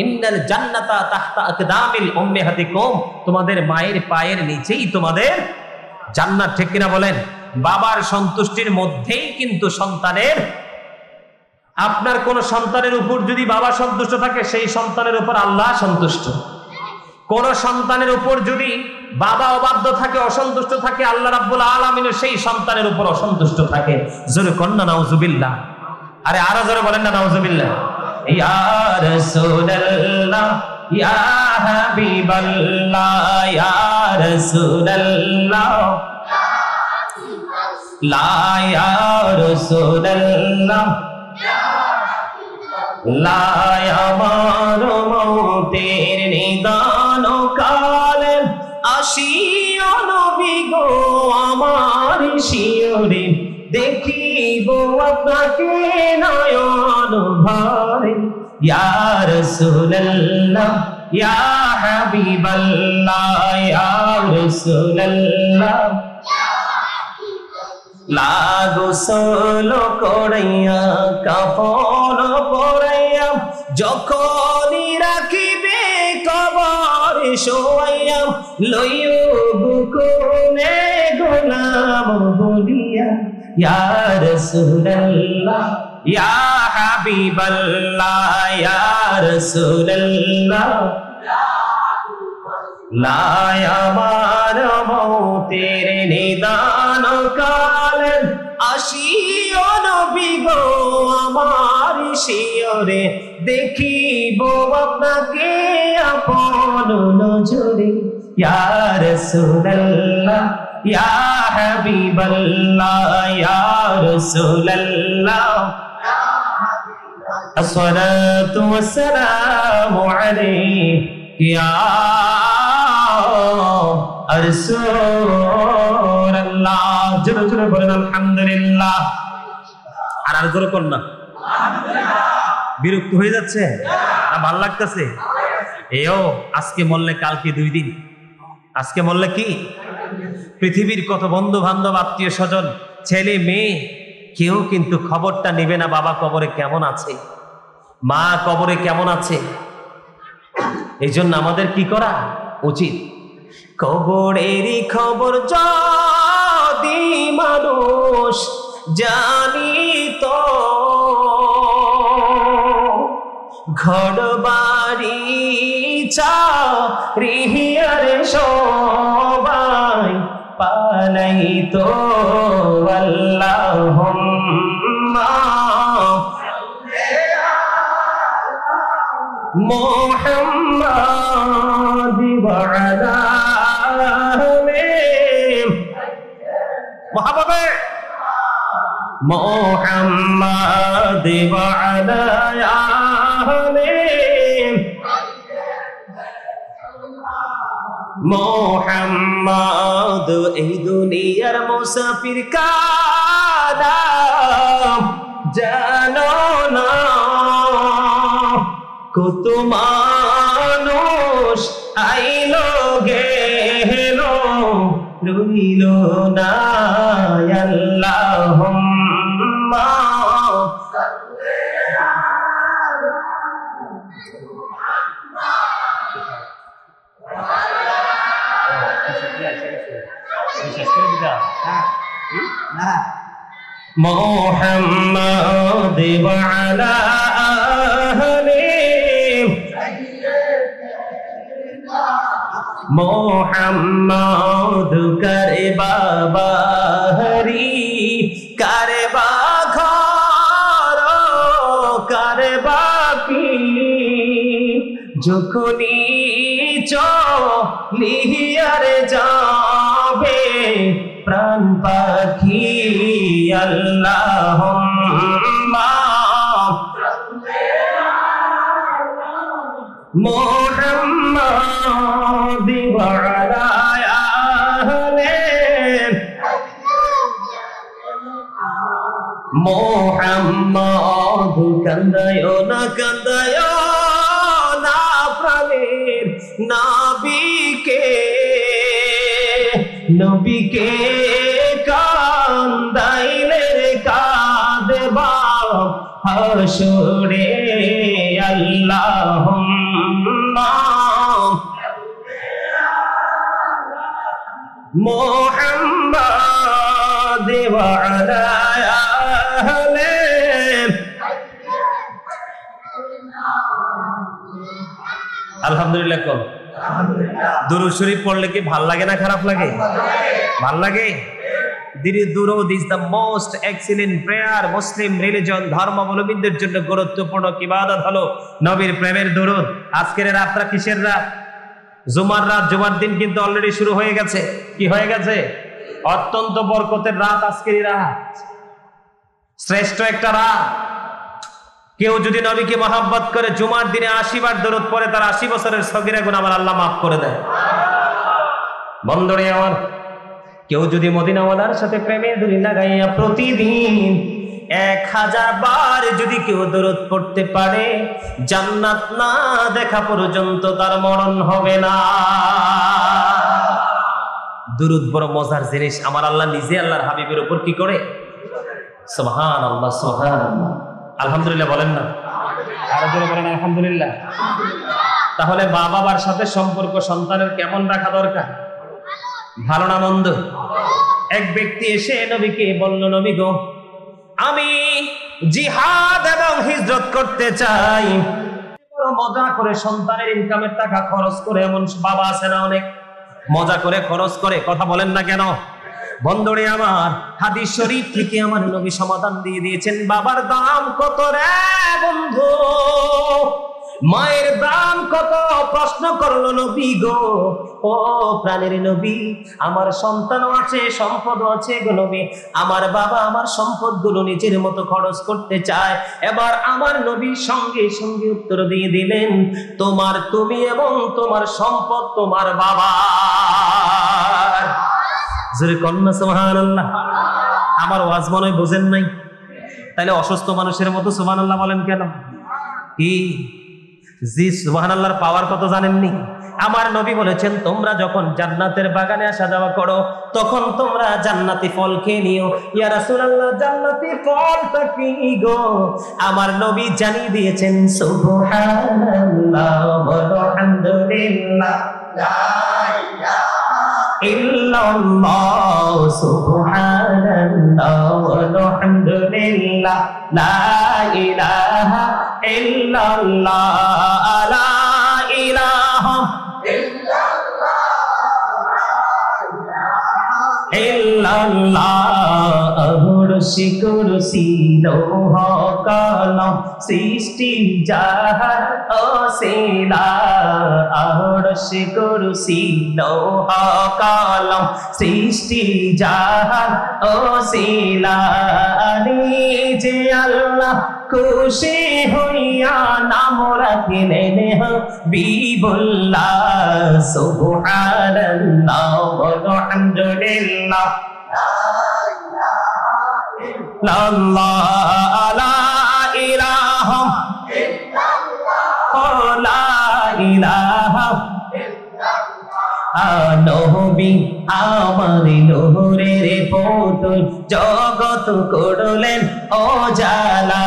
ইন্নাল জান্নাতা তাহতা আকদামিল উম্মাহাতিকুম, তোমাদের মায়ের পায়ের নিচেই তোমাদের জান্নাত। ঠিক কিনা বলেন? বাবার সন্তুষ্টির মধ্যেই কিন্তু সন্তানের, আপনার কোন সন্তানের উপর যদি বাবা সন্তুষ্ট থাকে, সেই সন্তানের উপর আল্লাহ সন্তুষ্ট। কোন সন্তানের উপর যদি বাবা অবাধ্য থাকে, অসন্তুষ্ট থাকে, আল্লাহ রাব্বুল আলামিন সেই সন্তানের উপর অসন্তুষ্ট থাকে। জোরে কন্না নাউজুবিল্লাহ। আরে আরো জোরে বলেন না নাউজুবিল্লাহ। ইয়া রাসূলুল্লাহ, ইয়া হাবিবাল্লাহ, ইয়া রাসূলুল্লাহ, লা ইয়া রাসূলুল্লাহ, লা আমার মৌতের নিদান কালে আসিও নবী গো আমার শিয়রে, দেখিব আপনাকে নয়ন ভরে। ইয়া রাসূলুল্লাহ, ইয়া হাবিবাল্লাহ, ইয়া রাসূলুল্লাহ, লা গোসল করাইয়া কাফন পরাইয়া যখনই রাখিবে কবর শোয়াইয়া, লইও বুকুনে গোলাম বলিয়া। ইয়া রাসূলুল্লাহ, ইয়া হাবিবাল্লাহ, ইয়া রাসূলুল্লাহ, লা আমার মৌতের নিদান কালে আসিও নবী গো আমার শিয়রে, দেখিব আপনাকে আপন নজরে। ইয়া রাসূলুল্লাহ, ইয়া হাবিবাল্লাহ, ইয়া রাসূলুল্লাহ, আসসালাতু ওয়াসসালামু আলাইহি ইয়া রাসূলুল্লাহ। জোরে জোরে বলেন আলহামদুলিল্লাহ। আর জোরে কোন না? বিরক্ত হয়ে যাচ্ছে না? ভালো লাগতেছে? এও আজকে মরলে কালকে 2 দিন। আজকে মরলে কি পৃথিবীর কত বন্ধু বান্ধব, আত্মীয় স্বজন, ছেলে মেয়ে, কেউ কিন্তু খবরটা নেবে না বাবা কবরে কেমন আছে, মা কবরে কেমন আছে। এই জন্য আমাদের কি করা উচিত? কবরেরই খবর যদি যদি মানুষ জানিত ঘর বাড়ি চারিয়ারে সবাই পালাইতো আল্লাহুম্মা মুহাম্মাদ ওয়া আলা মহাবাবে মুহাম্মাদ ওয়া আলা আলি মুহাম্মাদ এই দুনিয়ার মুসাফির কাদাম জানো না কত মানুষ আইলো গেল রইল না আল্লাহুম্মা মুহাম্মাদ ওয়া আলা আলি মুহাম্মাদ করে বাবা হরি করে বা ঘর করে বাপি যখনই চলিয়ারে যাবে প্রাণ পাখি আল্লাহুম্মা মুহাম্মাদ ওয়া আলা আলি মুহাম্মাদ কান্দায় না প্রাণের নবীকে কান্দাইলে কাঁদবা হাসরে আল্লাহুম্মা মুহাম্মাদ ওয়া আলা আলি আলহামদুলিল্লাহ কম দুরূদ শরীফ পড়লে কি ভাল লাগে না খারাপ লাগে? ভাল লাগে। দুরূদ is the most excellent prayer. Muslim religion ধর্মাবলম্বীদের জন্য গুরুত্বপূর্ণ ইবাদত হলো নবীর প্রেমের দুরূদ। আজকের রাতটা কিসের রাত? জুমার রাত। জুমার দিন কিন্তু অলরেডি শুরু হয়ে গেছে। কি হয়ে গেছে? অত্যন্ত বরকতের রাত আজকের রাত, শ্রেষ্ঠ একটা রাত। কেউ যদি নবীকে মহব্বত করে জুমার দিনে 80 বার দরুদ পড়ে তার 80 বছরের সগীরা গুনাহ আমার আল্লাহ মাফ করে দেয়। বন্ধুরে আমার, কেউ যদি মদিনাওয়ালার সাথে প্রেমে দড়ি লাগাইয়া প্রতিদিন 1000 বার যদি কেউ দরুদ পড়তে পারে, জান্নাত না দেখা পর্যন্ত তার মরণ হবে না। দরুদ বড় মজার জিনিস। আমার আল্লাহ নিজে আল্লাহর হাবিবের উপর কি করে? সুবহানাল্লাহ, সুবহানাল্লাহ। আলহামদুলিল্লাহ বলেন না? আরো জোরে বলেন আলহামদুলিল্লাহ। তাহলে মা বাবার সাথে সম্পর্ক সন্তানের কেমন রাখা দরকার? ভালো না মন্দ? এক ব্যক্তি এসে নবীকে বলল, নবী গো, আমি জিহাদ এবং হিজরত করতে চাই। বড় মজা করে সন্তানের ইনকামের টাকা খরচ করে, এমন বাবা আছে না অনেক, মজা করে খরচ করে। কথা বলেন না কেন? বন্ধুরে আমার, হাদিস শরীফ থেকে আমার নবী সমাধান দিয়ে দিয়েছেন। বাবার দাম কত রে বন্ধু? মায়ের দাম কত? প্রশ্ন করলো নবী গো। ও প্রাণের নবী, আমার সন্তানও আছে, সম্পদও আছে গো নবী। আমার বাবা আমার সম্পদগুলো নিজের মতো খরচ করতে চায়। এবার আমার নবী সঙ্গে সঙ্গে উত্তর দিয়ে দিলেন, তোমার তুমি এবং তোমার সম্পদ তোমার বাবা। জোরে কন্যা সুবহানাল্লাহ। আমার ওয়াজ মনে হয় বোঝেন নাই? তাইলে অসুস্থ মানুষের মতো সুবহানাল্লাহ বলেন কেন? কি জি, সুবহানাল্লাহর পাওয়ার কত জানেননি? আমার নবী বলেছেন, তোমরা যখন জান্নাতের বাগানে আসা যাওয়া করো তখন তোমরা জান্নাতি ফল খেয়ে নিও। ইয়া রাসূলুল্লাহ, জান্নাতি ফলটা কি গো? আমার নবী জানিয়ে দিয়েছেন, সুবহানাল্লাহ ওয়ালহামদুলিল্লাহ লা ইলাহা ইল্লাল্লাহ সুবহানাল্লাহ সুবহানাল্লাহ আলহামদুলিল্লাহ লা ইলাহা ইল্লাল্লাহ লা ইলাহা ইল্লাল্লাহ আরশি কুরসি লৌহ কলম সৃষ্টি যাহার অসিলা আরশি কুরসি লৌহ কলম সৃষ্টি যাহার অসিলা নিজে আল্লাহ খুশি হইয়া নাম রাখিলেন হাবিবুল্লাহ সুবহানাল্লাহ আলহামদুলিল্লাহ লা ইলাহা ইল্লাল্লাহ লা ইলাহা নবী আমার নূরের পুতুল জগৎ করলেন উজালা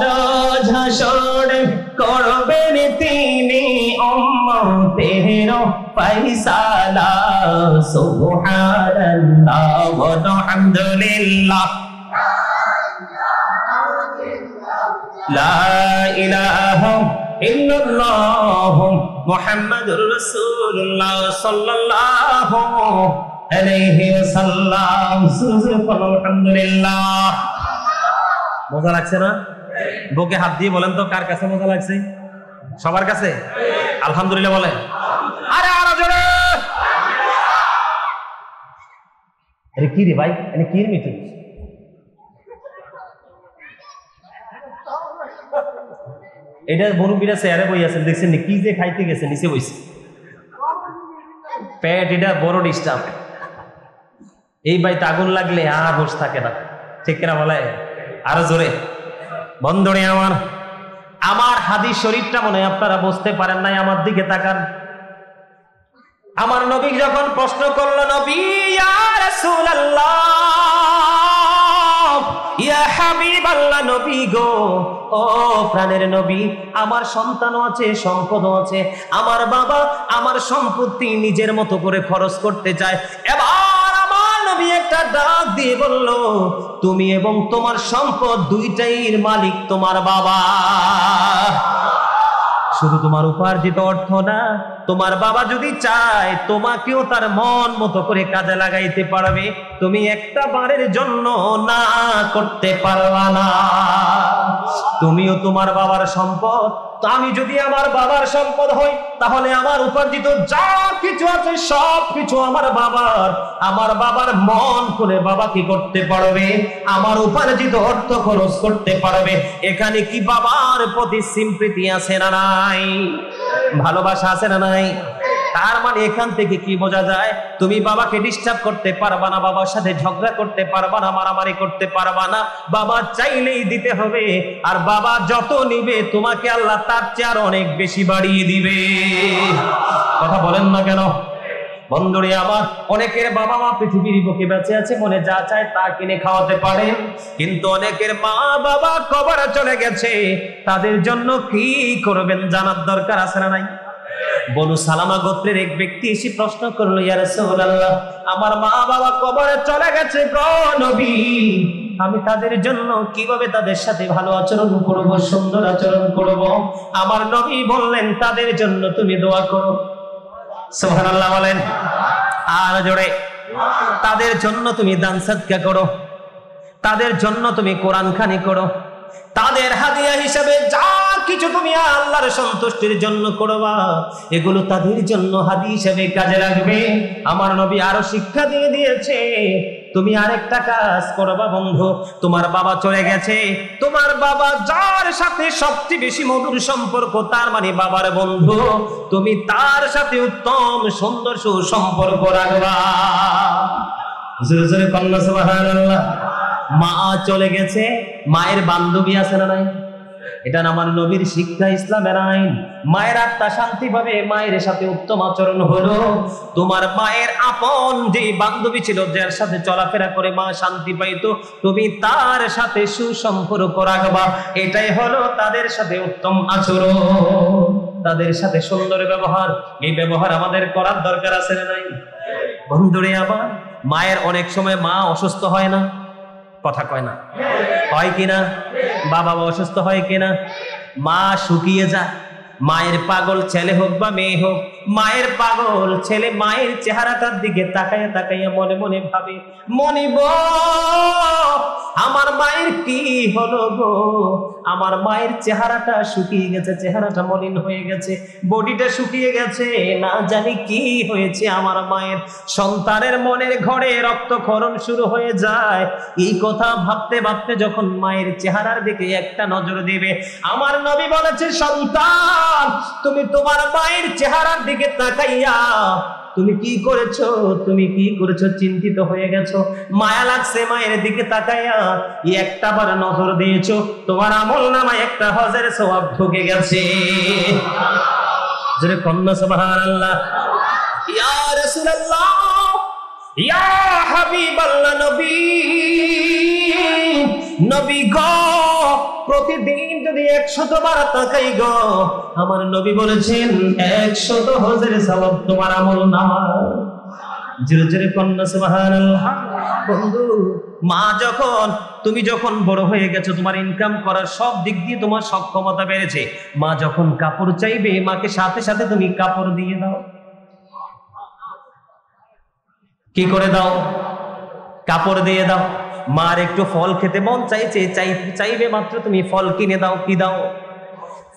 রোজ হাসর করবেন তিনি উম্মতের ফয়সালা সুবহানাল্লাহ ওয়া আলহামদুলিল্লাহ লা ইলাহা ইল্লাল্লাহ মুহাম্মাদুর রাসূলুল্লাহ সাল্লাল্লাহু আলাইহি ওয়াসাল্লাম আলহামদুলিল্লাহ। মজা লাগছে না? বুকে হাত দিয়ে বলেন তো কার কাছে মজা লাগছে? সবার কাছে আলহামদুলিল্লাহ বলেন। আরে আরো জোরে। আরে কি রে ভাই, মানে কি মিটিং? এটা মুরব্বীরা চেয়ারে বই আছেন, দেখছেন কি যে খাইতে গেছে নিচে বইছে। পেট এটা বড় ডিস্টার্ব। এই ভাই আগুন লাগলে আর হোশ থাকে না, ঠিক কিনা বলে? আরো জোরে। বন্ধুরে আমার, আমার হাদিস শরীফটা মনে হয় আপনারা বুঝতে পারেন নাই, আমার দিকে তাকান। আমার নবী যখন প্রশ্ন করলো, নবী ইয়া রাসূলুল্লাহ ইয়া হাবিবাল্লাহ, নবী গো, ও প্রাণের নবী, আমার সন্তানও আছে, সম্পদও আছে, আমার বাবা আমার সম্পত্তি নিজের মতো করে খরচ করতে চায়। এবার আমার নবী একটা ডাক দিয়ে বলল, তুমি এবং তোমার সম্পদ দুইটাইর মালিক তোমার বাবা। শুধু তোমার উপার্জিত অর্থ না, তোমার বাবা যদি চায় তোমাকেও তার মন মতো করে কাজে লাগাইতে পারবে, তুমি একটা বারের জন্য না করতে পারবা না। তুমিও তোমার বাবার সম্পদ, তো আমি যদি আমার বাবার সম্পদ হই, তাহলে আমার উপার্জিত যা কিছু আছে সব কিছু আমার বাবার। আমার বাবার মন করে বাবা কি করতে পারবে? আমার উপার্জিত অর্থ খরচ করতে পারবে। এখানে কি বাবার প্রতি সিম্পৃতি আছে না নাই? ভালোবাসা আছে না নাই? তার মানে এখান থেকে কি বোঝা যায়? তুমি বাবাকে ডিস্টার্ব করতে পারবা না, বাবার সাথে ঝগড়া করতে পারবা না, মারামারি করতে পারবা না। বাবা চাইলেই দিতে হবে, আর বাবা যত নিবে তোমাকে আল্লাহ তার চেয়ে আর অনেক বেশি বাড়িয়ে দিবে। কথা বলেন না কেন? বন্ধুরে আমার, অনেকের বাবা মা পৃথিবীর বুকে বেঁচে আছে, মনে যা চায় তা কিনে খাওয়াতে পারে, কিন্তু অনেকের মা বাবা কবরে চলে গেছে, তাদের জন্য কি করবেন জানার দরকার আছে না নাই? বনু সালামা গোত্রের এক ব্যক্তি এসে প্রশ্ন করলো, ইয়া রাসূলুল্লাহ, আমার মা বাবা কবরে চলে গেছে গো নবী, আমি তাদের জন্য কিভাবে তাদের সাথে ভালো আচরণ করব, সুন্দর আচরণ করব? আমার নবী বললেন, তাদের জন্য তুমি দোয়া করো। সুবহানাল্লাহ বলেন। আর জোরে। তাদের জন্য তুমি দান সাদকা করো, তাদের জন্য তুমি কোরআন খানি করো, তাদের হাদিয়া হিসেবে যা কিছু তুমি আল্লাহর সন্তুষ্টির জন্য করবা, এগুলো তাদের জন্য হাদিয়া হিসেবে কাজে লাগবে। আমার নবী আরো শিক্ষা দিয়ে দিয়েছে, তুমি আরেকটা কাজ করবা বন্ধু। তোমার বাবা চলে গেছে, তোমার বাবা যার সাথে সবচেয়ে বেশি মধুর সম্পর্ক, তার মানে বাবার বন্ধু, তুমি তার সাথে উত্তম সুন্দর সুসম্পর্ক রাখবা। জোরে জোরে কন্যা সুবহানাল্লাহ। মা চলে গেছে, মায়ের বান্ধবী আছে না নাই? এটা আমার নবীর শিক্ষা, ইসলামের আইন। মায়ের আত্মা শান্তি পাবে, মায়ের সাথে উত্তম আচরণ হলো। তোমার মায়ের আপন যে বান্ধবী ছিল, যার সাথে চলাফেরা করে মা শান্তি পাইতো, তুমি তার সাথে সুসম্পর্ক রাখবা। এটাই হলো তাদের সাথে উত্তম আচরণ, তাদের সাথে সুন্দর ব্যবহার। এই ব্যবহার আমাদের করার দরকার আছে না নাই? বন্ধুরে আবার মায়ের অনেক সময় মা অসুস্থ হয় না, কথা কয় না, হয় কিনা? বাবা অসুস্থ হয় কিনা? মা শুকিয়ে যায়। মায়ের পাগল ছেলে হোক বা মেয়ে হোক, মায়ের পাগল ছেলে মায়ের চেহারাটার দিকে তাকাইয়া তাকাইয়া মনে মনে ভাবে, মনিব আমার মায়ের কি হলো গো, আমার মায়ের চেহারাটা শুকিয়ে গেছে, চেহারাটা মলিন হয়ে গেছে, বডিটা শুকিয়ে গেছে, না জানি কি হয়েছে আমার মায়ের। সন্তানের মনের ঘরে রক্তক্ষরণ শুরু হয়ে যায়। এই কথা ভাবতে ভাবতে যখন মায়ের চেহারার দিকে একটা নজর দিবে, আমার নবী বলেছে, সন্তান তুমি তোমার মায়ের চেহারার দিকে তাকাইয়া তুমি কি করেছো, তুমি কি করেছো, চিন্তিত হয়ে গেছো, মায়া লাগছে মায়ের দিকে তাকাইয়া একটা বার নজর দিয়েছো, তোমার আমলনামায় একটা হজের সওয়াব ঢুকে গেছে। জোরে কন্যা সুবহানাল্লাহ। ইয়া রাসূলুল্লাহ, ইয়া হাবিবাল্লাহ, নবী নবী গো, প্রতিদিন যদি 100 বার তাকাই গো, আমার নবী বলেছেন 100 হজের সওয়াব তোমার আমলনামায়। জোরে জোরে কন্যা সুবহানাল্লাহ। বন্ধু, মা যখন তুমি যখন বড় হয়ে গেছো, তোমার ইনকাম করার সব দিক দিয়ে তোমার সক্ষমতা বেড়েছে, মা যখন কাপড় চাইবে, মাকে সাথে সাথে তুমি কাপড় দিয়ে দাও। কি করে দাও? কাপড় দিয়ে দাও। মার একটু ফল খেতে মন চাইছে, চাইবে মাত্র তুমি ফল কিনে দাও। কি দাও?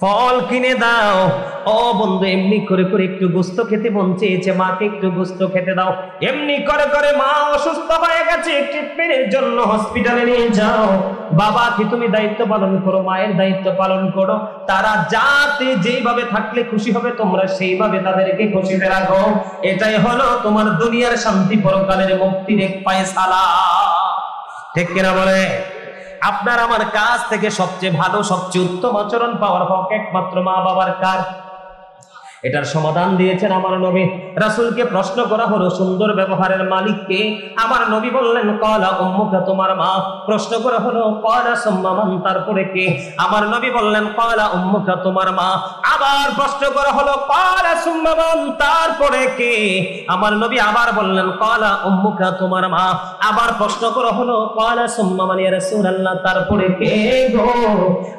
ফল কিনে দাও। ও বন্ধু, এমনি করে করে একটু গোস্ত খেতে মন চেয়েছে, মাকে একটু গোস্ত খেতে দাও। এমনি করে করে মা অসুস্থ হয়ে গেছে, ট্রিটমেন্টের জন্য হসপিটালে নিয়ে যাও। বাবাকে তুমি দায়িত্ব পালন করো, মায়ের দায়িত্ব পালন করো। তারা যাতে যেভাবে থাকলে খুশি হবে, তোমরা সেইভাবে তাদেরকে খুশিতে রাখো। এটাই হলো তোমার দুনিয়ার শান্তি, পরকালের মুক্তির এক ফায়সালা। ঠিক কিনা বলে? আপনার আমার কাছ থেকে সবচেয়ে ভালো, সবচেয়ে উত্তম আচরণ পাওয়ার হক একমাত্র মা বাবার। কার? এটার সমাধান দিয়েছেন আমার নবী। রাসূলকে প্রশ্ন করা হলো সুন্দর ব্যবহারের মালিককে। আমার নবী বললেন, ক্বালা উম্মুকা, তোমার মা। প্রশ্ন করা হলো, ক্বালা সুম্মা মান, তারপরে কে? আমার নবী বললেন, ক্বালা উম্মুকা, তোমার মা। আবার প্রশ্ন করা হলো, ক্বালা সুম্মা মান, তারপরে কে? আমার নবী আবার বললেন, ক্বালা উম্মুকা, তোমার মা। আবার প্রশ্ন করা হলো, ক্বালা সুম্মা মান ইয়া রাসূলুল্লাহ, তারপরে কে গো?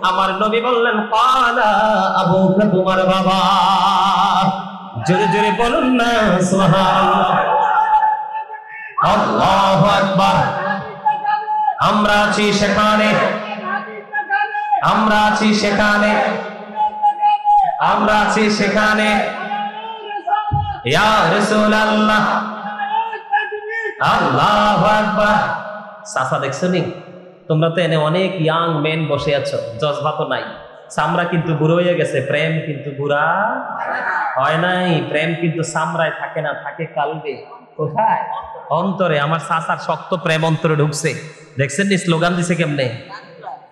আমার নবী বললেন, ক্বালা আবুকা, তোমার বাবা। জোরে জোরে বলুন না সুবহানাল্লাহ। আল্লাহু আকবার। আমরা আছি সেখানে, আমরা আছি সেখানে, আমরা আছি সেখানে। ইয়া রাসূলুল্লাহ, আল্লাহু আকবার। সাফা দেখছো নি? তোমরা তো এনে অনেক ইয়াং মেন বসে আছো, জজবা তো নাই। সামরা কিন্তু বুড়ো হয়ে গেছে, প্রেম কিন্তু বুড়া হয় নাই। প্রেম কিন্তু সামরায় থাকে না, থাকে কালবে। কোথায়? অন্তরে। আমার চাচার শক্ত প্রেম অন্তরে ঢুকছে। দেখছেন নি স্লোগান দিছে কেমনে?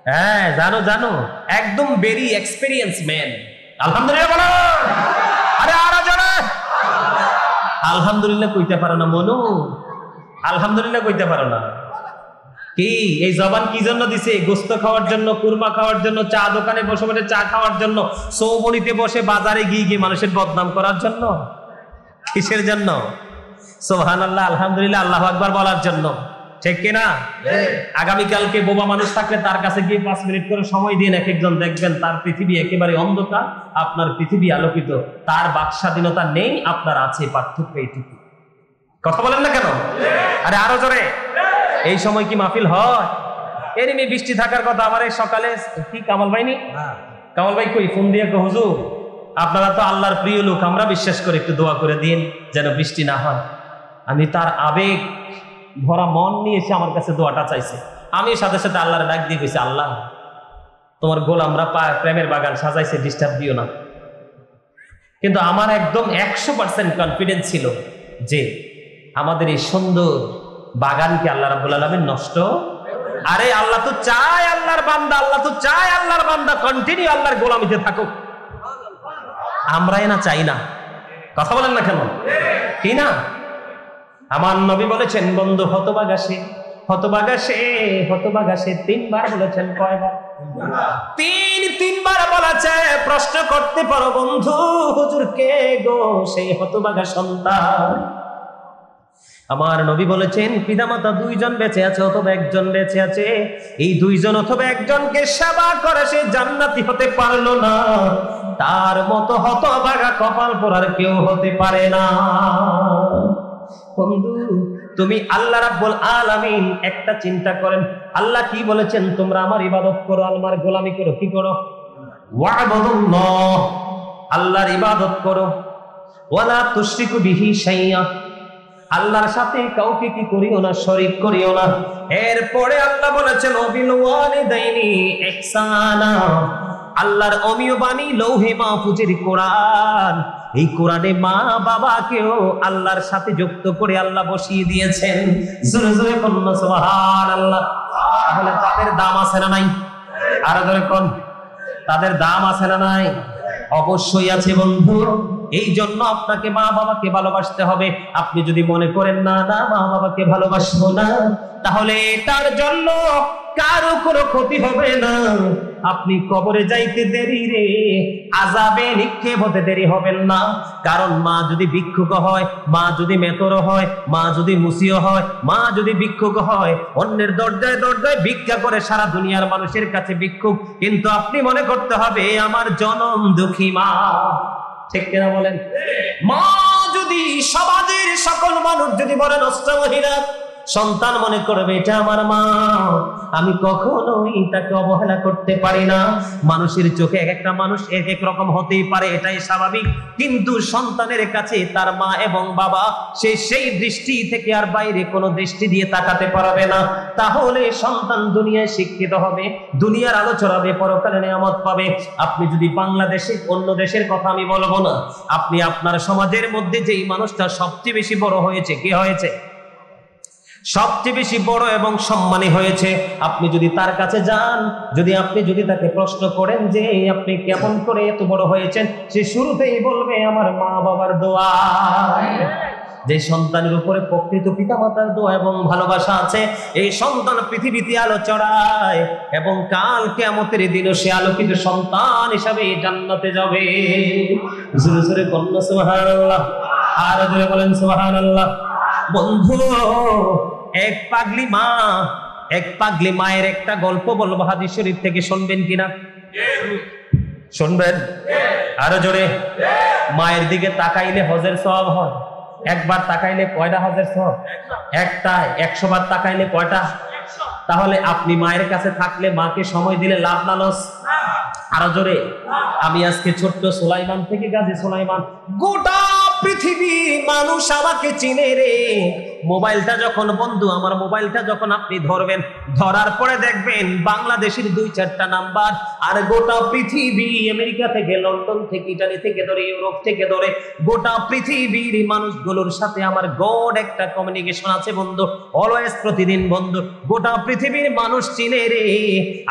হ্যাঁ, জানো জানো, একদম ভেরি এক্সপেরিয়েন্স ম্যান। আলহামদুলিল্লাহ বলো। আরে আরো জোরে আলহামদুলিল্লাহ কইতে পারো না মনু? আলহামদুলিল্লাহ কইতে পারো না? কি এই জবান কি জন্য দিছে? গোস্ত খাওয়ার জন্য, কুরমা খাওয়ার জন্য, চা দোকানে বসে বসে চা খাওয়ার জন্য, সৌমনিতে বসে বাজারে গিয়ে গিয়ে মানুষের বদনাম করার জন্য? কিসের জন্য? সুবহানাল্লাহ, আলহামদুলিল্লাহ, আল্লাহু আকবার বলার জন্য। ঠিক কিনা? আগামীকালকে বোবা মানুষ থাকলে তার কাছে গিয়ে 5 মিনিট করে সময় দিন, এক একজন দেখবেন তার পৃথিবী একেবারে অন্ধকার, আপনার পৃথিবী আলোকিত। তার বাক স্বাধীনতা নেই, আপনার আছে, পার্থক্য এইটুকু। কথা বলেন না কেন? আরে আরো জোরে। এই সময় কি মাহফিল হয়? এরমি বৃষ্টি থাকার কথা। আমার এই সকালে কি কামাল ভাই নি? কামাল ভাই কই? ফোন দিয়ে কো, হুজুর আপনারা তো আল্লাহর প্রিয় লোক, আমরা বিশ্বাস করি, একটু দোয়া করে দিন যেন বৃষ্টি না হয়। আমি তার আবেগ ভরা মন নিয়ে এসে আমার কাছে দোয়াটা চাইছে। আমি সাথে সাথে আল্লাহর ডাক দিয়ে কইছি, আল্লাহ তোমার গোলামরা প্রেমের বাগান সাজাইছে, ডিস্টার্ব দিও না। কিন্তু আমার একদম 100% কনফিডেন্স ছিল যে আমাদের এই সুন্দর বাগানকে আল্লাহ রাব্বুল আলামিন নষ্ট। আরে আল্লাহ তো চায় আল্লাহর বান্দা, আল্লাহ তো চায় আল্লাহর বান্দা কন্টিনিউ আল্লাহর গোলামিতে থাকুক। আমরাই না চাই না। কথা বলেন না কেন? কি না? আমার নবী বলেছেন, বন্ধু হতভাগা সে, হতভাগা সে, হতভাগা সে। 3 বার বলেছেন। কয়বার? 3 বার বলেছে। প্রশ্ন করতে পারো বন্ধু, হুজুর কে গো সেই হতভাগা সন্তান? আমার নবী বলেছেন, পিতামাতা দুইজন বেঁচে আছে অথবা একজন বেঁচে আছে, এই দুইজন অথবা একজনকে সেবা করে সে জান্নাতি হতে পারলো না, তার মতো হতভাগা কপাল পোড়ার কেউ হতে পারে না। বন্ধু, তুমি আল্লাহ রাব্বুল আলামিন একটা চিন্তা করেন, আল্লাহ কি বলেছেন? তোমরা আমার ইবাদত করো, আমার গোলামি করো। কি করো? ওয়া'বুদুল্লাহ, আল্লাহর ইবাদত করো। ওয়ালা তুশরিকু বিহি শাইআ, আল্লাহর সাথে কাউকে কি করিও না, শরীক করিও না। এরপরে আল্লাহ বলেছেন ওয়াবিল ওয়ালিদাইনি ইহসানা, আল্লাহর অমীয় বাণী লৌহে মাহফুজের কোরআন, এই কোরআনে মা বাবাকেও আল্লাহর সাথে যুক্ত করে আল্লাহ বসিয়ে দিয়েছেন। জোরে জোরে বলুন সুবহানাল্লাহ। তাহলে তাদের দাম আছে না নাই? আরো জোরে কোন, তাদের দাম আছে না নাই? অবশ্যই আছে বন্ধু। এই জন্য আপনাকে মা বাবাকে ভালোবাসতে হবে। আপনি যদি মনে করেন না না মা বাবাকে ভালোবাসবো না, তাহলে তার জন্য কারো কোনো ক্ষতি হবে না। আপনি কবরে যাইতে দেরি রে, আযাবে নিক্ষেপ হতে দেরি হবেন না। কারণ মা যদি ভিক্ষুক হয়, মা যদি মেতর হয়, মা যদি মুসিও হয়, মা যদি ভিক্ষুক হয়, অন্যের দরজায় দরজায় ভিক্ষা করে সারা দুনিয়ার মানুষের কাছে ভিক্ষুক, কিন্তু আপনি মনে করতে হবে আমার জনম দুঃখী মা। ঠিক কিনা বলেন? মা যদি সমাজের সকল মানুষ যদি বলেন অষ্টমহীনা, সন্তান মনে করবে এটা আমার মা, আমি কখনোই তাকে অবহেলা করতে পারি না। মানুষের চোখে এক একটা মানুষ এক এক রকম হতেই পারে, এটাই স্বাভাবিক, কিন্তু সন্তানের কাছে তার মা এবং বাবা সে সেই দৃষ্টি থেকে আর বাইরে কোনো দৃষ্টি দিয়ে তাকাতে পারবে না। তাহলে সন্তান দুনিয়ায় শিক্ষিত হবে, দুনিয়ার আলো ছড়াবে, পরকালে নিয়ামত পাবে। আপনি যদি বাংলাদেশে, অন্য দেশের কথা আমি বলবো না, আপনি আপনার সমাজের মধ্যে যেই মানুষটা সবচেয়ে বেশি বড় হয়েছে, কে হয়েছে? সবচেয়ে বেশি বড় এবং সম্মানী হয়েছে, আপনি যদি তার কাছে যান, আপনি যদি তাকে প্রশ্ন করেন যে আপনি কেমন করে এত বড় হয়েছেন, সে শুরুতেই বলবে আমার মা বাবার দোয়া। যে সন্তানের উপরে প্রকৃত পিতামাতার দোয়া এবং ভালোবাসা আছে, এই সন্তান পৃথিবীতে আলো ছড়ায় এবং কাল কিয়ামতের দিনে সে আলোকিত সন্তান হিসাবে জান্নাতে যাবে। জোরে জোরে বলুন সুবহানাল্লাহ, আর জোরে বলেন সুবহানাল্লাহ। বন্ধু, এক পাগলি মায়ের একটা গল্প বলবো হাদিস শরীফ থেকে, শুনবেন কিনা? শুনবেন? আরো জোরে। মায়ের দিকে তাকাইলে হজের সওয়াব হয়, একবার তাকাইলে কয়টা হজের সওয়াব? একটা। 100 বার তাকাইলে কয়টা? তাহলে আপনি মায়ের কাছে থাকলে, মাকে সময় দিলে লাভ না লস? আরো জোরে। আমি আজকে ছোট্ট সুলাইমান থেকে, গাজী সুলাইমান, গোটা পৃথিবী মানুষ আমাকে চিনে রে। মোবাইলটা যখন, বন্ধু আমার মোবাইলটা যখন আপনি ধরবেন, ধরার পরে দেখবেন বাংলাদেশের 2-4টা নাম্বার, আর গোটা পৃথিবী, আমেরিকা থেকে, লন্ডন থেকে, ইটালি থেকে ধরে, ইউরোপ থেকে ধরে গোটা পৃথিবীর মানুষগুলোর সাথে আমার গড একটা কমিউনিকেশন আছে বন্ধু, অলওয়েজ, প্রতিদিন বন্ধু। গোটা পৃথিবীর মানুষ চিনে রে।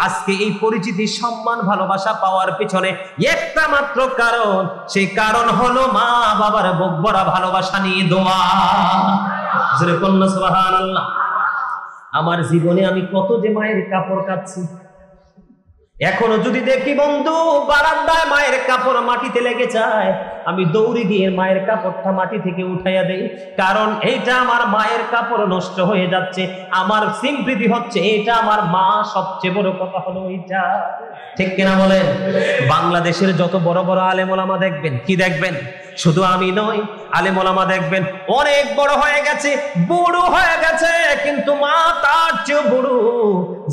আজকে এই পরিচিতি, সম্মান, ভালোবাসা পাওয়ার পিছনে একটা মাত্র কারণ, সেই কারণ হলো মা বাবার বুক ভরা ভালোবাসা নিয়ে দোয়া। জোরে বলুন সুবহানাল্লাহ। আমার জীবনে আমি কত যে মায়ের কাপড় কাচ্ছি, এখনো যদি দেখি বন্ধু বারান্দায় মায়ের কাপড় মাটিতে লেগে যায়, আমি দৌড়ে গিয়ে মায়ের কাপড়টা মাটি থেকে উঠাইয়া দেই, কারণ এইটা আমার মায়ের কাপড় নষ্ট হয়ে যাচ্ছে। আমার সিম্পৃতি হচ্ছে এটা আমার মা, সবচেয়ে বড় কথা হলো এইটা। ঠিক কিনা বলেন? বাংলাদেশের যত বড় বড় আলেম ওলামা দেখবেন, কি দেখবেন? শুধু আমি নই, আলেম ওলামা দেখবেন অনেক বড় হয়ে গেছে, বড় হয়ে গেছে, কিন্তু মা তার চেয়ে বড়।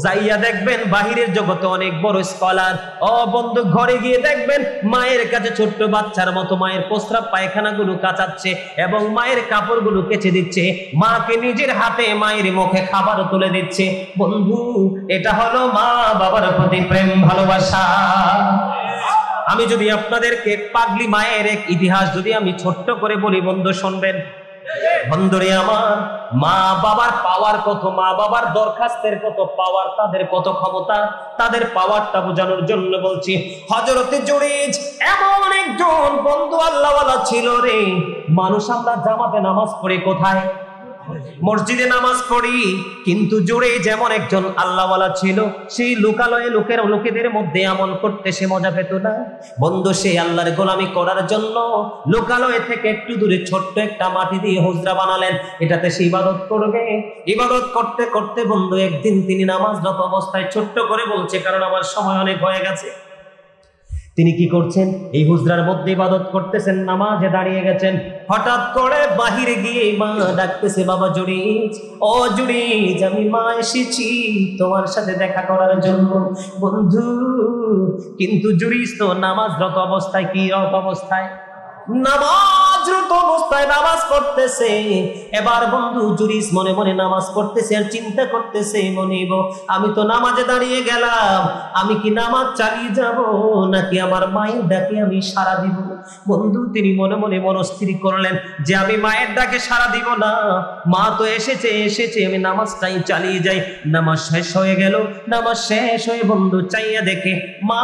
যাইয়া দেখবেন বাহিরের জগতে অনেক বড় স্কলার। ও বন্ধু, ঘরে গিয়ে দেখবেন মায়ের কাছে ছোট্ট বাচ্চার মতো মায়ের প্রস্রাব পায়খানা গুলো কাচাচ্ছে এবং মায়ের কাপড় গুলো কেচে দিচ্ছে, মাকে নিজের হাতে মায়ের মুখে খাবার তুলে দিচ্ছে। বন্ধু, এটা হলো মা বাবার প্রতি প্রেম, ভালোবাসা। আমি যদি আপনাদেরকে পাগলি মায়ের এক ইতিহাস যদি আমি ছোট্ট করে বলি, বন্ধু শুনবেন? বন্ধুরে আমার, মা বাবার পাওয়ার কত, মা বাবার দরখাস্তের কত পাওয়ার, তাদের কত ক্ষমতা, তাদের পাওয়ারটা বোঝানোর জন্য বলছি। হযরতে জুরেজ এমন একজন বন্ধু আল্লাহওয়ালা ছিল রে। মানুষ আমরা জামাতে নামাজ পড়ে কোথায়? মসজিদে নামাজ পড়ি, কিন্তু জোরে যেমন একজন আল্লাহওয়ালা ছিল, সেই লোকালয়ে লোকেদের মধ্যে আমল করতে সে মজা পেত না। বন্ধু, সে আল্লাহর গোলামি করার জন্য লোকালয়ে থেকে একটু দূরে ছোট্ট একটা মাটি দিয়ে হুজরা বানালেন, এটাতে সে ইবাদত করবে। ইবাদত করতে করতে বন্ধু একদিন তিনি নামাজরত অবস্থায় ছোট্ট করে বলছে, কারণ আমার সময় অনেক হয়ে গেছে। তিনি কি করছেন? এই হুজরার মধ্যে ইবাদত করতেছেন, নামাজে দাঁড়িয়ে গেছেন। হঠাৎ করে বাহিরে গিয়ে মা ডাকতেছে, বাবা জুরিজ, ও জুরিজ, আমি মা এসেছি তোমার সাথে দেখা করার জন্য। বন্ধু, কিন্তু জুরিজ তো নামাজরত অবস্থায়, কি অবস্থায়? নামাজরত অবস্থায় নামাজ পড়তেছে। এবার বন্ধু জুরিস মনে মনে নামাজ পড়তেছে আর চিন্তা করতেছে, মনিব আমি তো নামাজে দাঁড়িয়ে গেলাম, আমি কি নামাজ চালিয়ে যাব নাকি আমার মায়ের ডাকে আমি সাড়া দিব? বন্ধু, তিনি মনে মনে মনস্থির করলেন যে আমি মায়ের ডাকে সাড়া দিব না, মা তো এসেছে, আমি নামাজটাই চালিয়ে যাই। নামাজ শেষ হয়ে গেল। নামাজ শেষ হয়ে বন্ধু চাইয়া দেখে মা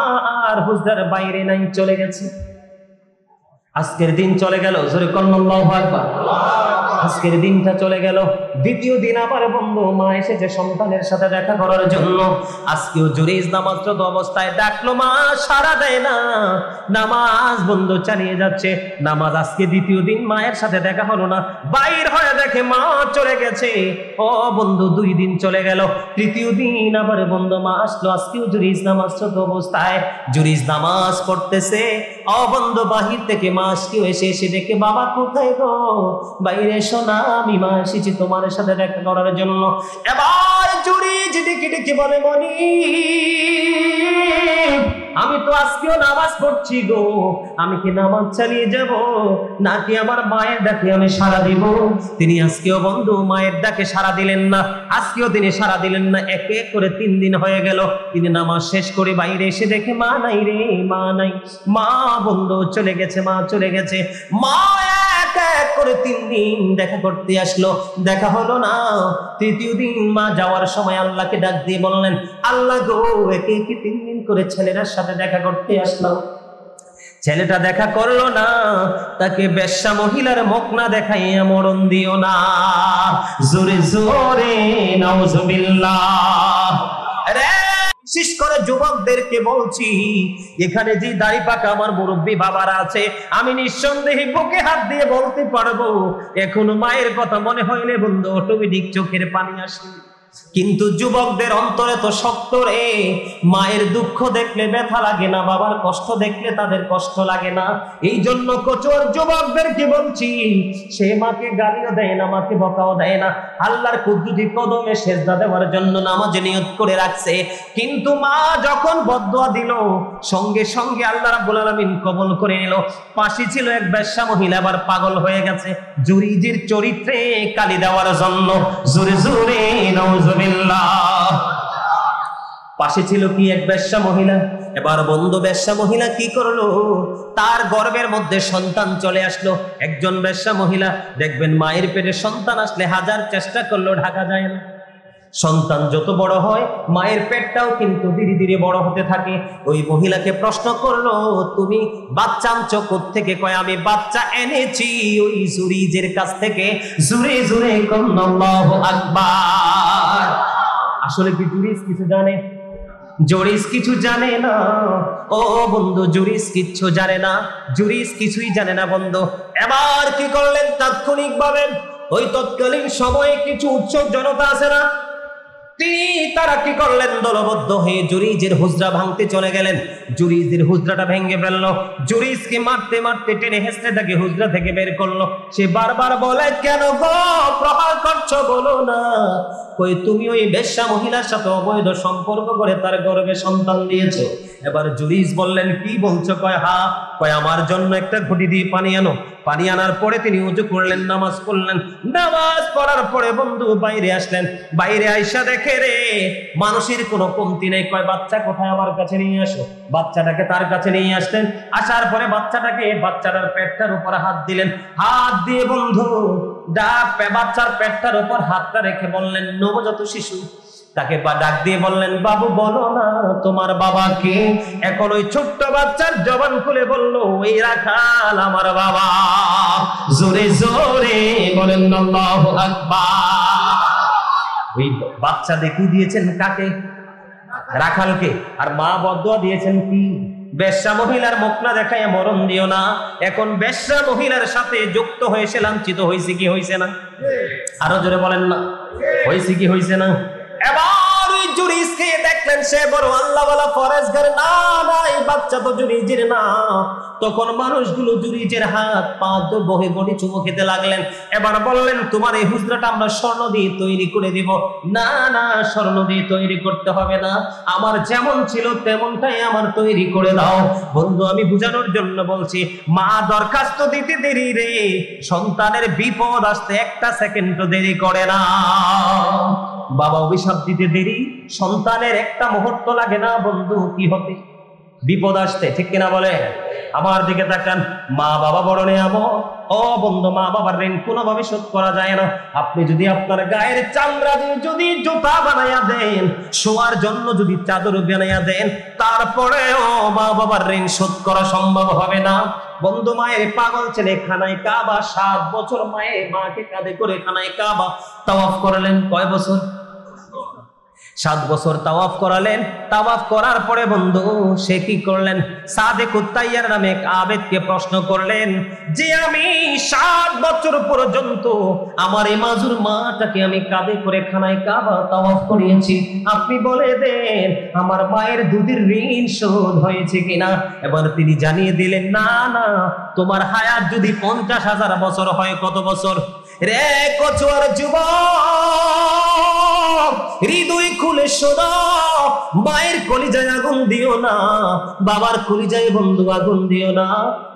আর হুজরার বাইরে নাই, চলে গেছে। আজকের দিন চলে গেল, জোরে কন্না আল্লাহু আকবার। আজকের দিনটা চলে গেল। দ্বিতীয় দিন আবার বন্ধু মা এসেছে সন্তানের সাথে দেখা করার জন্য। আজকেও জুরিজ নামাজরত অবস্থায় ডাকলো, মা সাড়া দেয় না, নামাজ বন্ধ চালিয়ে যাচ্ছে। নামাজ আজকে দ্বিতীয় দিন মায়ের সাথে দেখা হলো না, বাইর হয়ে দেখে মা চলে গেছে। ও বন্ধু, 2 দিন চলে গেল। তৃতীয় দিন আবার বন্ধু মা আসলো। আজকেও জুরিজ নামাজরত অবস্থায়, জুরিজ নামাজ পড়তেছে। ও বন্ধু, বাহির থেকে মা আজকেও এসে দেখে, বাবা কোথায় গো? বাইরে শোনা, আমি মা এসেছি তোমার সাথে দেখা করার জন্য। এবার জুরিজ ডেকে বলে, মনি আমি তো আজকেও নামাজ পড়ছি গো, আমি কি নামাজ চালিয়ে যাব নাকি আমার মায়ের ডাকে আমি সাড়া দিব? তিনি আজকেও বন্ধু মায়ের ডাকে সাড়া দিলেন না। আজকেও তিনি সাড়া দিলেন না। এক এক করে 3 দিন হয়ে গেল। তিনি নামাজ শেষ করে বাইরে এসে দেখে মা নাই রে, মা নাই। মা বন্ধু চলে গেছে, মা চলে গেছে। মা এক এক করে 3 দিন দেখা করতে আসলো, দেখা হলো না। তৃতীয় দিন মা যাওয়ার সময় আল্লাহকে ডাক দিয়ে বললেন, আল্লাহ গো, একে 3 দিন করে ছেলেটার সাথে দেখা করতে আসলাম, ছেলেটা দেখা করলো না, তাকে বেশ্যা মহিলার মুখ না দেখাইয়া মরণ দিও না। জোরে জোরে নাউজুবিল্লাহ। আরে বিশেষ করে যুবকদেরকে বলছি, এখানে যে দাড়ি পাকা আমার মুরব্বী বাবারা আছে, আমি নিঃসন্দেহে বুকে হাত দিয়ে বলতে পারবো, এখনো মায়ের কথা মনে হইলে বন্ধু অটোমেটিক চোখের পানি আসে। কিন্তু যুবকদের অন্তরে তো শক্ত রে, মায়ের দুঃখ দেখলে ব্যথা লাগে না, বাবার কষ্ট দেখলে তাদের কষ্ট লাগে না। এই জন্য কচুর যুবকদেরকে বলছি, সে মাকে গালিও দেয় না, মাকে বকাও দেয় না, আল্লাহর কুদরতি কদমে সেজদা দেওয়ার জন্য নামাজে নিয়ত করে রাখছে। কিন্তু মা যখন বদদুয়া দিল, সঙ্গে সঙ্গে আল্লাহ রাব্বুল আলামিন কবুল করে নিল। পাশে ছিল এক বেশ্যা মহিলা, আবার পাগল হয়ে গেছে জুরিজের চরিত্রে কালি দেওয়ার জন্য। জোরে জোরে নাউজুবিল্লাহ। পাশে ছিল কি এক বেশ্যা মহিলা। এবার বন্ধু বেশ্যা মহিলা কি করলো, তার গর্ভের মধ্যে সন্তান চলে আসলো। একজন বেশ্যা মহিলা দেখবেন মায়ের পেটে সন্তান আসলে হাজার চেষ্টা করলেও ঢাকা যায় না। সন্তান যত বড় হয় মায়ের পেটটাও কিন্তু ধীরে ধীরে বড় হতে থাকে। ওই মহিলাকে প্রশ্ন করলো, তুমি বাচ্চা আনছো কোত্থেকে? কয়, আমি বাচ্চা এনেছি ওই জুরিজের কাছ থেকে। জোরে জোরে আল্লাহু আকবার। আসলে কি জুরিজ কিছু জানে? জুরিজ কিছু জানে না। ও বন্ধু, জুরিজ কিচ্ছু জানে না, জুরিজ কিছুই জানে না বন্ধু। এবার কি করলেন, তাৎক্ষণিকভাবে ওই তৎকালীন সময়ে কিছু উৎসব জনতা আছে না, তারা কি করলেন, দলবদ্ধ হয়ে জুরিজের হুজরা ভাঙতে চলে গেলেন। জুরিজের হুজরাটা ভেঙে ফেললো। জুরিজকে মারতে মারতে টেনে হেসতে তাকে হুজরা থেকে বের করলো। সে বারবার বলে, কেন গো প্রহার করছো, বলো না। কই, তুমি ওই বেশ্যা মহিলার সাথে অবৈধ সম্পর্ক করে তার গর্ভে সন্তান দিয়েছো। এবার জুরিজ বললেন, কি বলছো? কয়, হ্যাঁ। কয়, আমার জন্য একটা ঘটি দিয়ে পানি আনো। পানি আনার পরে তিনি ওযু করলেন, নামাজ পড়লেন। নামাজ পড়ার পরে বন্ধু বাইরে আসলেন। বাইরে আইসা দেখে রে মানুষের কোনো কমতি নেই। কয়, বাচ্চা কোথায়, আমার কাছে নিয়ে আসো। বাচ্চাটাকে তার কাছে নিয়ে আসলেন। আসার পরে বাচ্চাটার পেটটার উপর হাত দিলেন। হাত দিয়ে বন্ধু বাচ্চার পেটটার উপর হাতটা রেখে বললেন, নবজাত শিশু, তাকে ডাক দিয়ে বললেন, বাবু বলো না তোমার বাবাকে। এখন ওই ছোট্ট বাচ্চার জবান খুলে বলল, ওই রাখাল আমার বাবা। জোরে জোরে বলেন আল্লাহু আকবার। ওই বাচ্চা দেখু দিয়েছেন কাকে? রাখালকে। আর মা বদদুয়া দিয়েছেন কি? বেশ্যা মহিলার মুখ না দেখায় মরণ দিও না। এখন বেশ্যা মহিলার সাথে যুক্ত হয়ে সে লাঞ্ছিত হয়েছে কি হয়েছে না? আরো জোরে বলেন না, হয়েছে কি হয়েছে না? এবার ওই জুরিজকে দেখলেন সে বড় আল্লাহওয়ালা ফরেজগার, না না এই বাচ্চা তো জুরিজের না। তখন মানুষগুলো জুরিজের হাত পা বহে বডি চুমো খেতে লাগলেন। এবার বললেন তোমার এই হুজরাটা আমরা স্বর্ণ দিয়ে তৈরি করে দিব। না না স্বর্ণ দিয়ে তৈরি করতে হবে না, আমার যেমন ছিল তেমনটাই আমার তৈরি করে দাও। বন্ধু আমি বুঝানোর জন্য বলছি, মা দরখাস্ত দিতে দেরি রে, সন্তানের বিপদ আসতে একটা সেকেন্ডও দেরি করে না। বাবা অভিশাপ দিতে দেরি, সন্তানের একটা মুহূর্ত লাগে না বন্ধু কি হতে, বিপদ আসতে, ঠিক কিনা বলে? আমার দিকে তাকান, মা বাবা বড় নিয়ামত। ও বন্ধু, মা বাবার ঋণ কোনোভাবে শোধ করা যায় না। আপনি যদি আপনার গায়ের চামড়া দিয়ে যদি জুতা বানাইয়া দেন, শোয়ার জন্য যদি চাদর বানাইয়া দেন, তারপরেও মা বাবার ঋণ শোধ করা সম্ভব হবে না। বন্ধু মায়ের পাগল ছেলে খানায় কাবা, 7 বছর মাকে কাঁধে করে খানায় কাবা তাওয়াফ করলেন। কয় বছর? 7 বছর তাওয়াফ করালেন। তাওয়াফ করার পরে বন্ধু সে কি করলেন? সাদে কুত্তাইয়ার নামে এক আবেদকে প্রশ্ন করলেন যে আমি 7 বছর পর্যন্ত আমার এই মাজুর মাটাকে আমি কাঁধে করে খানায় কাবা তাওয়াফ করিয়েছি, আপনি বলে দেন আমার মায়ের দুধের ঋণ শোধ হয়েছে কিনা। এবার তিনি জানিয়ে দিলেন না না, তোমার হায়াত যদি 50,000 বছর হয়, কত বছর রে কচুয়ার যুবক, হৃদয় খুলে শোনো, মায়ের কলিজায় আগুন দিও না, বাবার কলিজায় বন্ধু আগুন দিও না।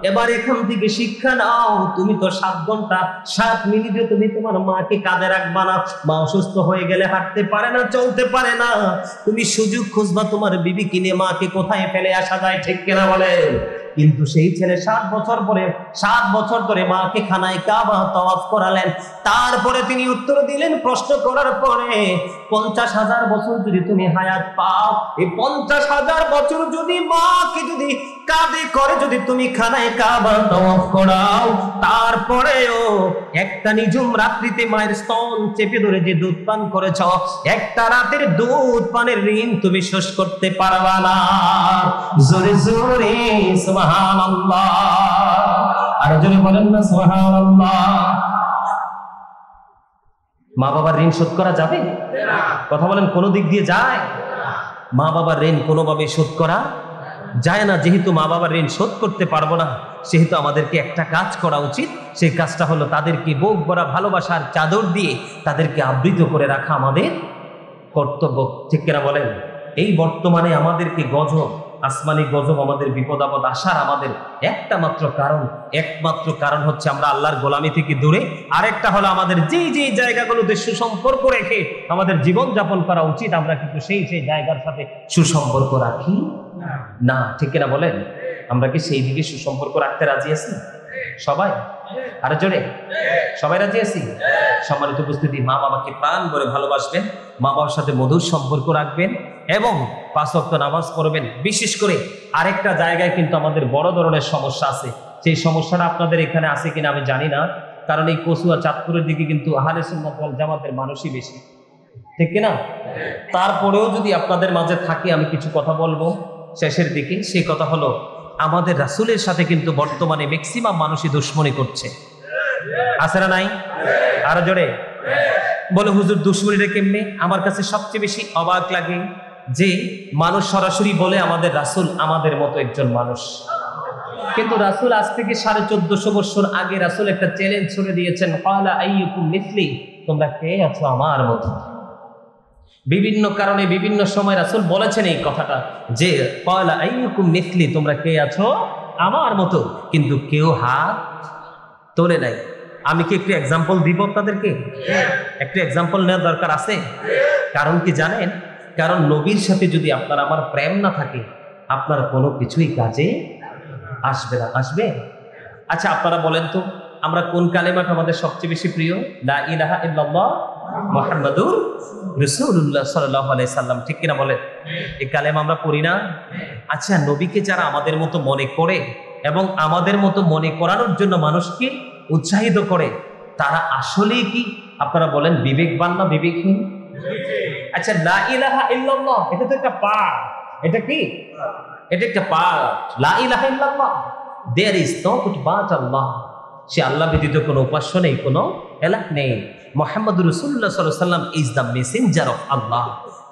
এবার এখান থেকে শিক্ষা নাও, তুমি তো 7 ঘন্টা 7 মিনিটে তুমি তোমার মাকে কাঁধে রাখবা না। মা অসুস্থ হয়ে গেলে হাঁটতে পারে না, চলতে পারে না, তুমি সুযোগ খুঁজবা তোমার বিবি কিনে মাকে কোথায় ফেলে আসা যায়, ঠিক কিনা বলে? কিন্তু সেই ছেলে 7 বছর পরে 7 বছর ধরে মাকে খানায় কাবা তাওয়াফ করালেন। তারপরে তিনি উত্তর দিলেন প্রশ্ন করার পরে, 50,000 বছর যদি তুমি হায়াত পাও, এই 50,000 বছর যদি মাকে যদি কাঁধে করে যদি তুমি খানায় কাবা তাওয়াফ করাও, তারপরেও একটা নিঝুম রাত্রিতে মায়ের স্তন চেপে ধরে যে দুধ পান করেছ, একটা রাতের দুধ পানের ঋণ তুমি শোধ করতে পারবা না। জোরে জোরে সুবহানাল্লাহ, আর জোরে বলেন না সুবহানাল্লাহ। মা বাবার ঋণ শোধ করা যাবে? কথা বলেন, কোন দিক দিয়ে যায়? মা বাবার ঋণ কোনোভাবে শোধ করা যায় না। যেহেতু মা বাবার ঋণ শোধ করতে পারবো না, সেহেতু আমাদেরকে একটা কাজ করা উচিত। সেই কাজটা হলো তাদেরকে বুক ভরা ভালোবাসার চাদর দিয়ে তাদেরকে আবৃত করে রাখা আমাদের কর্তব্য, ঠিক কিনা বলেন? এই বর্তমানে আমাদেরকে গজব, আসমানি গজব, আমাদের বিপদ আপদ আসার আমাদের একমাত্র কারণ হচ্ছে আমরা আল্লাহর গোলামি থেকে দূরে। আরেকটা হলো আমাদের যেই যেই জায়গাগুলোতে সুসম্পর্ক রেখে আমাদের জীবন যাপন করা উচিত, আমরা কিন্তু সেই জায়গার সাথে সুসম্পর্ক রাখি না, ঠিক কিনা বলেন? আমরা কি সেই দিকে সুসম্পর্ক রাখতে রাজি আছি সবাই? আরে জোরে, সবাই রাজি আছি? সম্মানিত উপস্থিতি, মা বাবাকে প্রাণ ভরে ভালোবাসবেন, মা বাবার সাথে মধুর সম্পর্ক রাখবেন এবং 5 ওয়াক্ত নামাজ পড়বেন। বিশেষ করে আরেকটা জায়গায় কিন্তু আমাদের বড় ধরনের সমস্যা আছে। সেই সমস্যাটা আপনাদের এখানে আছে কিনা আমি জানি না, কারণ এই কচুয়া চাঁদপুরের দিকে কিন্তু আহলে সুন্নাত ওয়াল জামাতের মানুষই বেশি, ঠিক কিনা? তারপরেও যদি আপনাদের মাঝে থাকে, আমি কিছু কথা বলবো শেষের দিকে। সেই কথা হলো, আমাদের রাসূলের সাথে কিন্তু বর্তমানে ম্যাক্সিমাম মানুষই দুশমনি করছে, আছে না নাই? আরো জোরে বলে, হুজুর দুশমনিটা কেমনে? আমার কাছে সবচেয়ে বেশি অবাক লাগে যে মানুষ সরাসরি বলে আমাদের রাসূল আমাদের মতো একজন মানুষ, কিন্তু রাসূল আজ থেকে 1450 বছর আগে রাসূল একটা চ্যালেঞ্জ ছুড়ে দিয়েছেন, ক্বালা আইয়ুকুম মিসলি, তোমরা কে আছো আমার মতো। বিভিন্ন কারণে বিভিন্ন সময় রাসূল বলেছেন এই কথাটা যে ক্বালা আইয়ুকুম মিসলি, তোমরা কে আছো আমার মতো, কিন্তু কেউ হাত তোলে নাই। আমি কি একটু এক্সাম্পল দিব আপনাদেরকে? একটু এক্সাম্পল নেওয়ার দরকার আছে। কারণ কি জানেন? কারণ নবীর সাথে যদি আপনার আমার প্রেম না থাকে, আপনার কোনো কিছুই কাজে আসবে না। আসবে? আচ্ছা আপনারা বলেন তো, আমরা কোন কালেমাটা আমাদের সবচেয়ে বেশি প্রিয়? লা ইলাহা ইল্লাল্লাহ মুহাম্মাদুর রাসূলুল্লাহ সাল্লাল্লাহু আলাইহি সাল্লাম, ঠিক কিনা বলেন? এই কালেমা আমরা পড়ি না? আচ্ছা, নবীকে যারা আমাদের মতো মনে করে এবং আমাদের মতো মনে করানোর জন্য মানুষকে উৎসাহিত করে, তারা আসলেই কি আপনারা বলেন বিবেকবান না বিবেকহীন? আচ্ছা, লা ইলাহা ইল্লাল্লাহ এটা তো একটা পাঠ। এটা কি? এটা একটা পাঠ। লা ইলাহা ইল্লাল্লাহ, there is no but but Allah. সে আল্লাহ ব্যতীত কোনো উপাস্য নেই, কোনো এলাহ নেই। মুহাম্মদুর রাসূলুল্লাহ সাল্লাল্লাহু আলাইহি ওয়াসাল্লাম ইজ দ্য মেসেঞ্জার অফ আল্লাহ।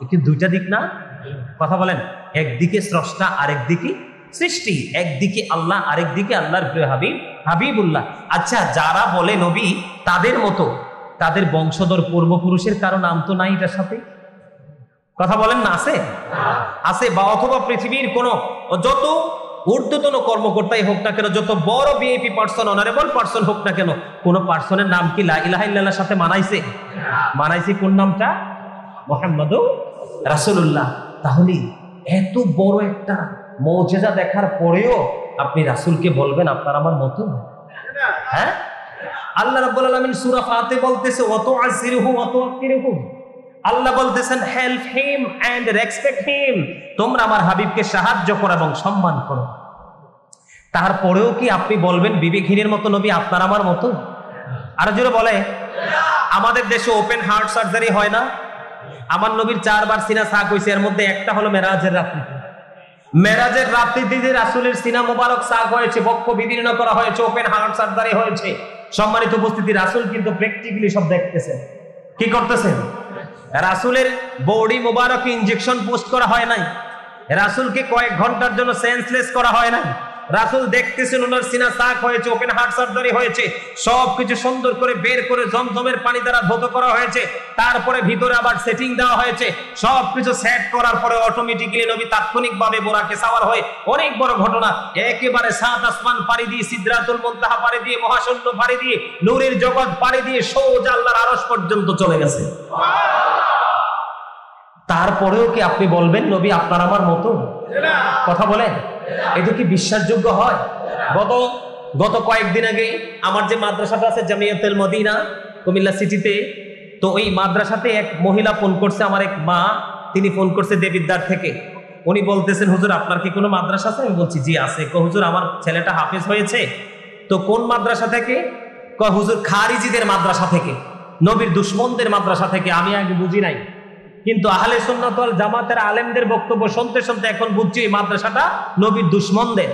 এটা দুইটা দিক না? কথা বলেন। একদিকে স্রষ্টা, আরেকদিকে সৃষ্টি। একদিকে আল্লাহ, আরেকদিকে আল্লাহর প্রিয় হাবিব হাবিবুল্লাহ। আচ্ছা, যারা বলে নবী, তাদের মতো তাদের বংশধর পূর্বপুরুষের কারো নাম তো নাই এটার সাথে? কথা বলেন না, আছে? আছে। বা অথবা পৃথিবীর কোন যত ঊর্ধ্বতন কর্মকর্তাই হোক না কেন, যত বড় ভিআইপি পার্সন, অনারেবল পার্সন হোক না কেন, কোন পার্সনের নাম কি লা ইলাহা ইল্লাল্লাহর সাথে মানাইছে? মানাইছে কোন নামটা? মুহাম্মাদুর রাসূলুল্লাহ। তাহলে এত বড় একটা মুজিজা দেখার পরেও আপনি রাসূলকে বলবেন আপনার আমার মতো? হ্যাঁ, আল্লাহ রাব্বুল আলামিন সূরা ফাতির বলতেছে ওয়া তুআযিরুহু ওয়া তুওয়াক্কিরুহু। আল্লাহ বলতেছেন help him and respect him, তোমরা আমার হাবিবকে সাহায্য করো এবং সম্মান করো। তারপরেও কি আপনি বলবেন বিবেকহীনের মতো নবী আপনার আমার মতো? আর জোরে বলে। আমাদের দেশে ওপেন হার্ট সার্জারি হয় না? আমার নবীর 4 বার সিনা সাক হয়েছে, এর মধ্যে একটা হলো মেরাজের রাত্রিতে। মেরাজের রাত্রিতে যে রাসূলের সিনা মোবারক সাক হয়েছে, বক্ষ বিদীর্ণ করা হয়েছে, ওপেন হার্ট সার্জারি হয়েছে। সম্মানিত উপস্থিতি, রাসূল কিন্তু প্র্যাকটিক্যালি সব দেখতেছেন। কি করতেছেন? রাসূলের বডি মোবারকে ইনজেকশন পোস্ট করা হয় নাই, রাসূলকে কয়েক ঘন্টার জন্য সেন্সলেস করা হয় নাই। রাসূল দেখতেছেন ওনার সিনা সাক হয়েছে, ওপেন হার্ট সার্জারি হয়েছে, সবকিছু সুন্দর করে বের করে জমজমের পানি দ্বারা ধৌত করা হয়েছে, তারপরে ভিতরে আবার সেটিং দেওয়া হয়েছে। সবকিছু সেট করার পরে অটোমেটিক্যালি নবী তাৎক্ষণিকভাবে বোরাকে সাওয়ার হয়ে, অনেক বড় ঘটনা, একেবারে 7 আসমান পাড়ি দিয়ে, সিদরাতুল মুনতাহা পাড়ি দিয়ে, মহাশূন্য পাড়ি দিয়ে, নূরের জগৎ পাড়ি দিয়ে সোজা আল্লাহর আরশ পর্যন্ত চলে গেছে। তারপরেও কি আপনি বলবেন নবী আপনার আমার মতো? কথা বলেন, এটা কি বিশ্বাসযোগ্য হয়? গত কয়েকদিন আগে আমার যে মাদ্রাসাটা আছে জামিয়াতুল মদিনা কুমিল্লা সিটিতে, তো ওই মাদ্রাসাতে এক মহিলা ফোন করছে, আমার এক মা, তিনি ফোন করছে দেবিদ্বার থেকে। উনি বলতেছেন হুজুর আপনার কি কোনো মাদ্রাসা আছে? আমি বলছি জি আছে। হুজুর আমার ছেলেটা হাফেজ হয়েছে। তো কোন মাদ্রাসা থেকে? হুজুর খারিজিদের মাদ্রাসা থেকে, নবীর দুশমনদের মাদ্রাসা থেকে। আমি আগে বুঝি নাই, কিন্তু আহলে সুন্নাত ওয়াল জামাতের আলেমদের বক্তব্য শুনতে শুনতে এখন বুঝছি এই মাদ্রাসাটা নবীর দুশমনদের।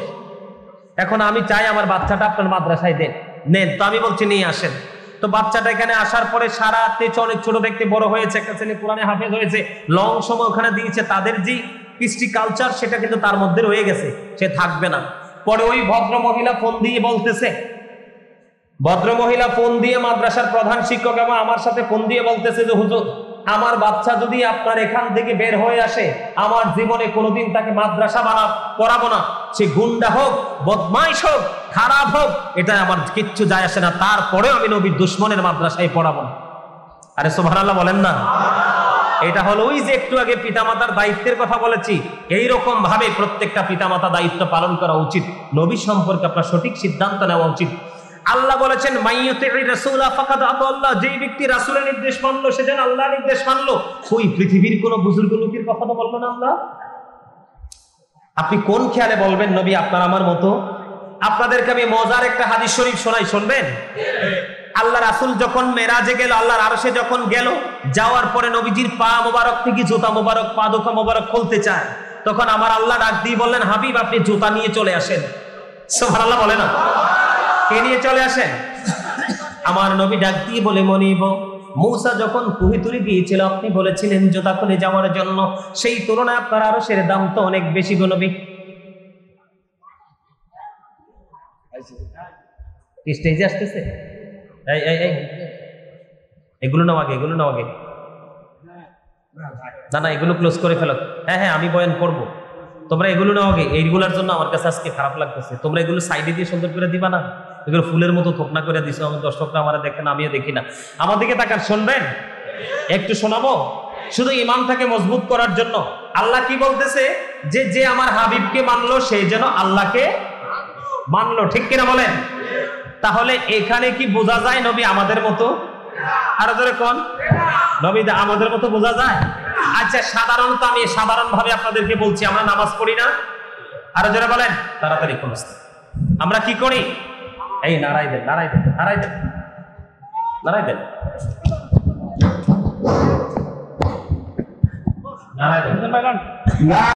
এখন আমি চাই আমার বাচ্চাটা আপনার মাদ্রাসায় নেন। তো আমি বলছি নিয়ে আসেন। তো বাচ্চাটা এখানে আসার পরে সারা রাতে অনেক ছোট দেখতে বড় হয়েছে, একটা ছেলে কোরআনে হাফেজ হয়েছে, লং সময় ওখানে দিয়েছে। তাদের যে কৃষ্টি কালচার সেটা কিন্তু তার মধ্যে রয়ে গেছে, সে থাকবে না। পরে ওই ভদ্র মহিলা ফোন দিয়ে বলতেছে, মাদ্রাসার প্রধান শিক্ষক এবং আমার সাথে ফোন দিয়ে বলতেছে যে হুজুর আমার বাচ্চা যদি আপনার এখান থেকে বের হয়ে আসে, আমার জীবনে কোনোদিন তাকে মাদ্রাসা পড়াবো না। সে গুন্ডা হোক, বদমাইশ হোক, খারাপ হোক, এটা আমার কিচ্ছু যায় আসে না, তারপরেও আমি নবীর দুশমনের মাদ্রাসায় পড়াবো না। আরে সুবহানাল্লাহ বলেন না। এটা হলো ওই যে একটু আগে পিতামাতার দায়িত্বের কথা বলেছি, এইরকম ভাবে প্রত্যেকটা পিতামাতা দায়িত্ব পালন করা উচিত। নবী সম্পর্কে আপনার সঠিক সিদ্ধান্ত নেওয়া উচিত। আল্লাহ বলেছেন মাইয়ুতির রাসূলা ফাকাদ আতাল্লাহ, যে ব্যক্তি রাসূলের নির্দেশ মানলো সে যেন আল্লাহর নির্দেশ মানলো। ওই পৃথিবীর কোন বুজুর্গ লোকের কথা তো বলবেন আল্লাহ। আপনি কোন খেয়ালে বলবেন নবী আপনার আমার মতো? আপনাদেরকে আমি মজার একটা হাদিস শরীফ শোনাই, শুনবেন? আল্লাহ রাসূল যখন মেরাজে গেল, আল্লাহর আরশে যখন গেল, যাওয়ার পরে নবীজির পা মোবারক থেকে জুতা মোবারক, পা দুটো মোবারক খুলতে চায়, তখন আমার আল্লাহ ডাক দিয়ে বললেন হাবিব আপনি জুতা নিয়ে চলে আসেন। সুবহানাল্লাহ বলে না? কে নিয়ে চলে আসেন? আমার নবী ডাক দিয়ে বলে মনিব, মূসা যখন কুহি তুলে গিয়েছিল আপনি বলেছিলেন জুতা খুলে যাওয়ার জন্য, সেই তুলনায় আপনার আরশের দাম তো অনেক বেশি গো নবী। স্টেজে আসতেছে, এগুলো নাও আগে, না এগুলো ক্লোজ করে ফেলো। হ্যাঁ আমি বয়ান করবো, তোমরা এগুলো নাও আগে। এইগুলোর জন্য আমার কাছে আজকে খারাপ লাগতেছে। তোমরা এগুলো সাইডে দিয়ে সুন্দর করে দিবা না? এগুলো ফুলের মতো থোপনা করে দিছো, আমার দর্শকরা আমার দেখেন, আমিও দেখি না। আমার দিকে তাকান, শুনবেন? একটু শোনাবো, শুধু ইমানটাকে মজবুত করার জন্য। আল্লাহ কি বলতেছে? যে আমার হাবিবকে মানলো সেই যেন আল্লাহকে মানলো, ঠিক কিনা বলেন? তাহলে এখানে কি বোঝা যায় নবী আমাদের মতো? আরো জোরে কোন, নবী আমাদের মতো বোঝা যায়? আচ্ছা সাধারণত আমি সাধারণভাবে আপনাদেরকে বলছি, আমরা নামাজ পড়ি না? আরো জোরে বলেন, তাড়াতাড়ি কোন, আমরা কি করি? এই নাড়াই দেন, নাড়াই দেন, নাড়াই দেন, নাড়াই দেন, নাড়াই দেন।